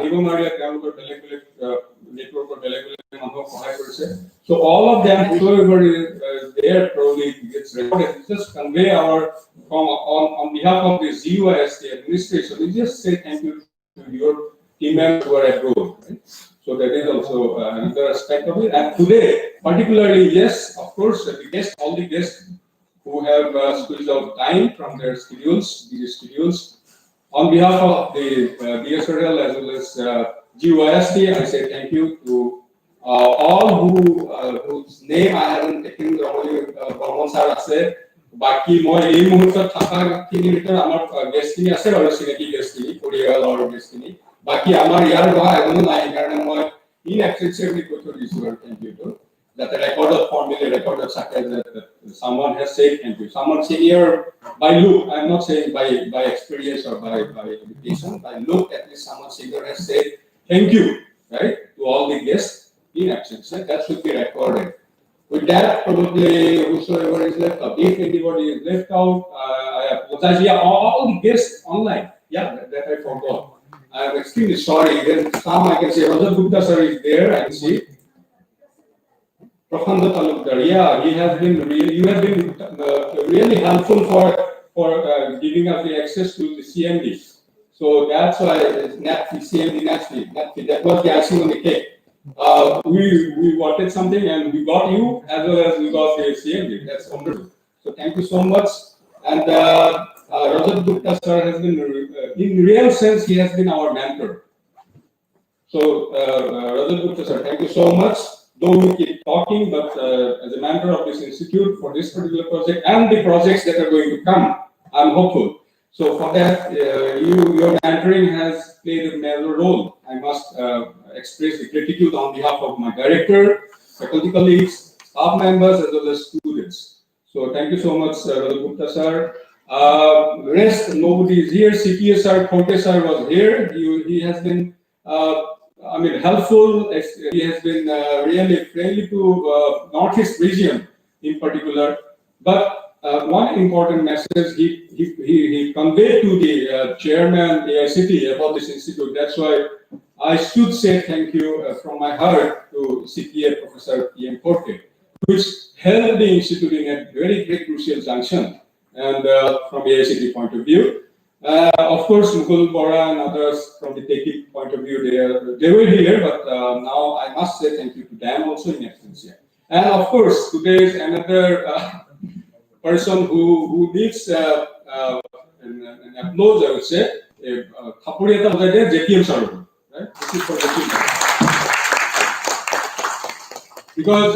so all of them, whoever is there, probably gets recorded. Just convey our on behalf of the ZUS, the administration. We just say thank you to your team members who are abroad. Right? So that is also another aspect of it. And today, particularly, yes, of course, all the guests who have squeezed out time from their busy schedules, on behalf of the DSRL as well as GUIST, I say thank you to all whose name I haven't taken. বাকি মই এই মুহূৰ্তত থাকাখিনিৰ ভিতৰত আমাৰ গেষ্টখিনি আছে বাৰু চিনাকি গেষ্টখিনি পৰিয়ালৰ গেষ্টখিনি বাকি আমাৰ ইয়াৰ বহা এজনো নাই কাৰণে মই inabsensibly কৈ থৈ দিছো আৰু thank you to that the record of formally record of success that someone has said thank you someone senior by look I'm not saying by experience or by education by look at least someone senior has said thank you right to all the guests in absence that should be recorded. With that, probably whosoever is left out, if anybody is left out, I apologize. Yeah, all the guests online. Yeah, that I forgot. I am extremely sorry. Then some I can say Rajat Gupta sir is there. I can see. Prokhanda Talukdar, yeah, he has been really, you have been really helpful for giving us the access to the CMD. So that's why NATFI, CMD, NATFI, that was the icing on the cake. We wanted something and we got you as well as we got the CMD. That's wonderful. So thank you so much. And Rajat Gupta sir has been, in real sense, he has been our mentor. So Rajat Gupta sir, thank you so much. Though we keep talking, but as a member of this institute for this particular project and the projects that are going to come, I'm hopeful. So for that, your mentoring has played a major role. I must express the gratitude on behalf of my director, faculty colleagues, staff members, as well as students. So thank you so much, Rajat Gupta sir. Rest, nobody is here. CPA sir, Kote sir was here. He has been helpful. He has been really friendly to Northeast region in particular. But one important message he conveyed to the chairman AICT about this institute. That's why I should say thank you from my heart to CPA Professor P.M. Korte, which held the institute in a very, very crucial junction, and from AICT point of view. Of course, Mukul Bora and others from the technical point of view, they were here, but now I must say thank you to them also in absentia. And of course, today is another person who needs an applause, I would say. Khapuriyata was there, JPM Saru, right? This is for JPM. Because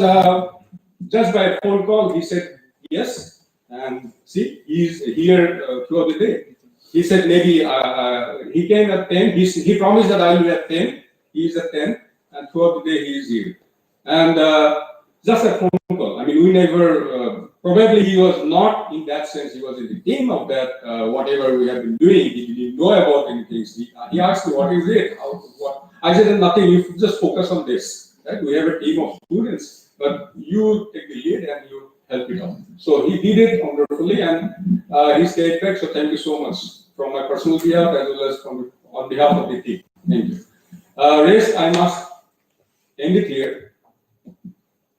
just by a phone call, he said yes, and see, he's here throughout the day. He said maybe he came at 10. He promised that I will be at 10. He is at 10, and throughout the day he is here. And just a phone call. I mean, we never. Probably he was not in that sense. He was in the team of that. Whatever we have been doing, he didn't know about anything. He asked me, "What is it? What?" I said, "Nothing. You just focus on this. Right? We have a team of students, but you take the lead and you help it out." So he did it wonderfully, and he stayed back. So thank you so much from my personal behalf as well as on behalf of the team. Thank you. Rest, I must end it here.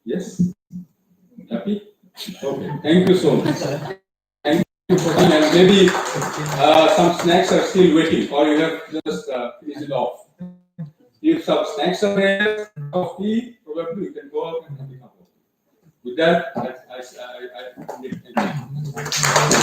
Yes? Happy? Okay. Thank you so much. Thank you for coming. And maybe some snacks are still waiting, or you have just finished it off. If some snacks are there, coffee, probably you can go out and have a cup of tea. With that, I thank you.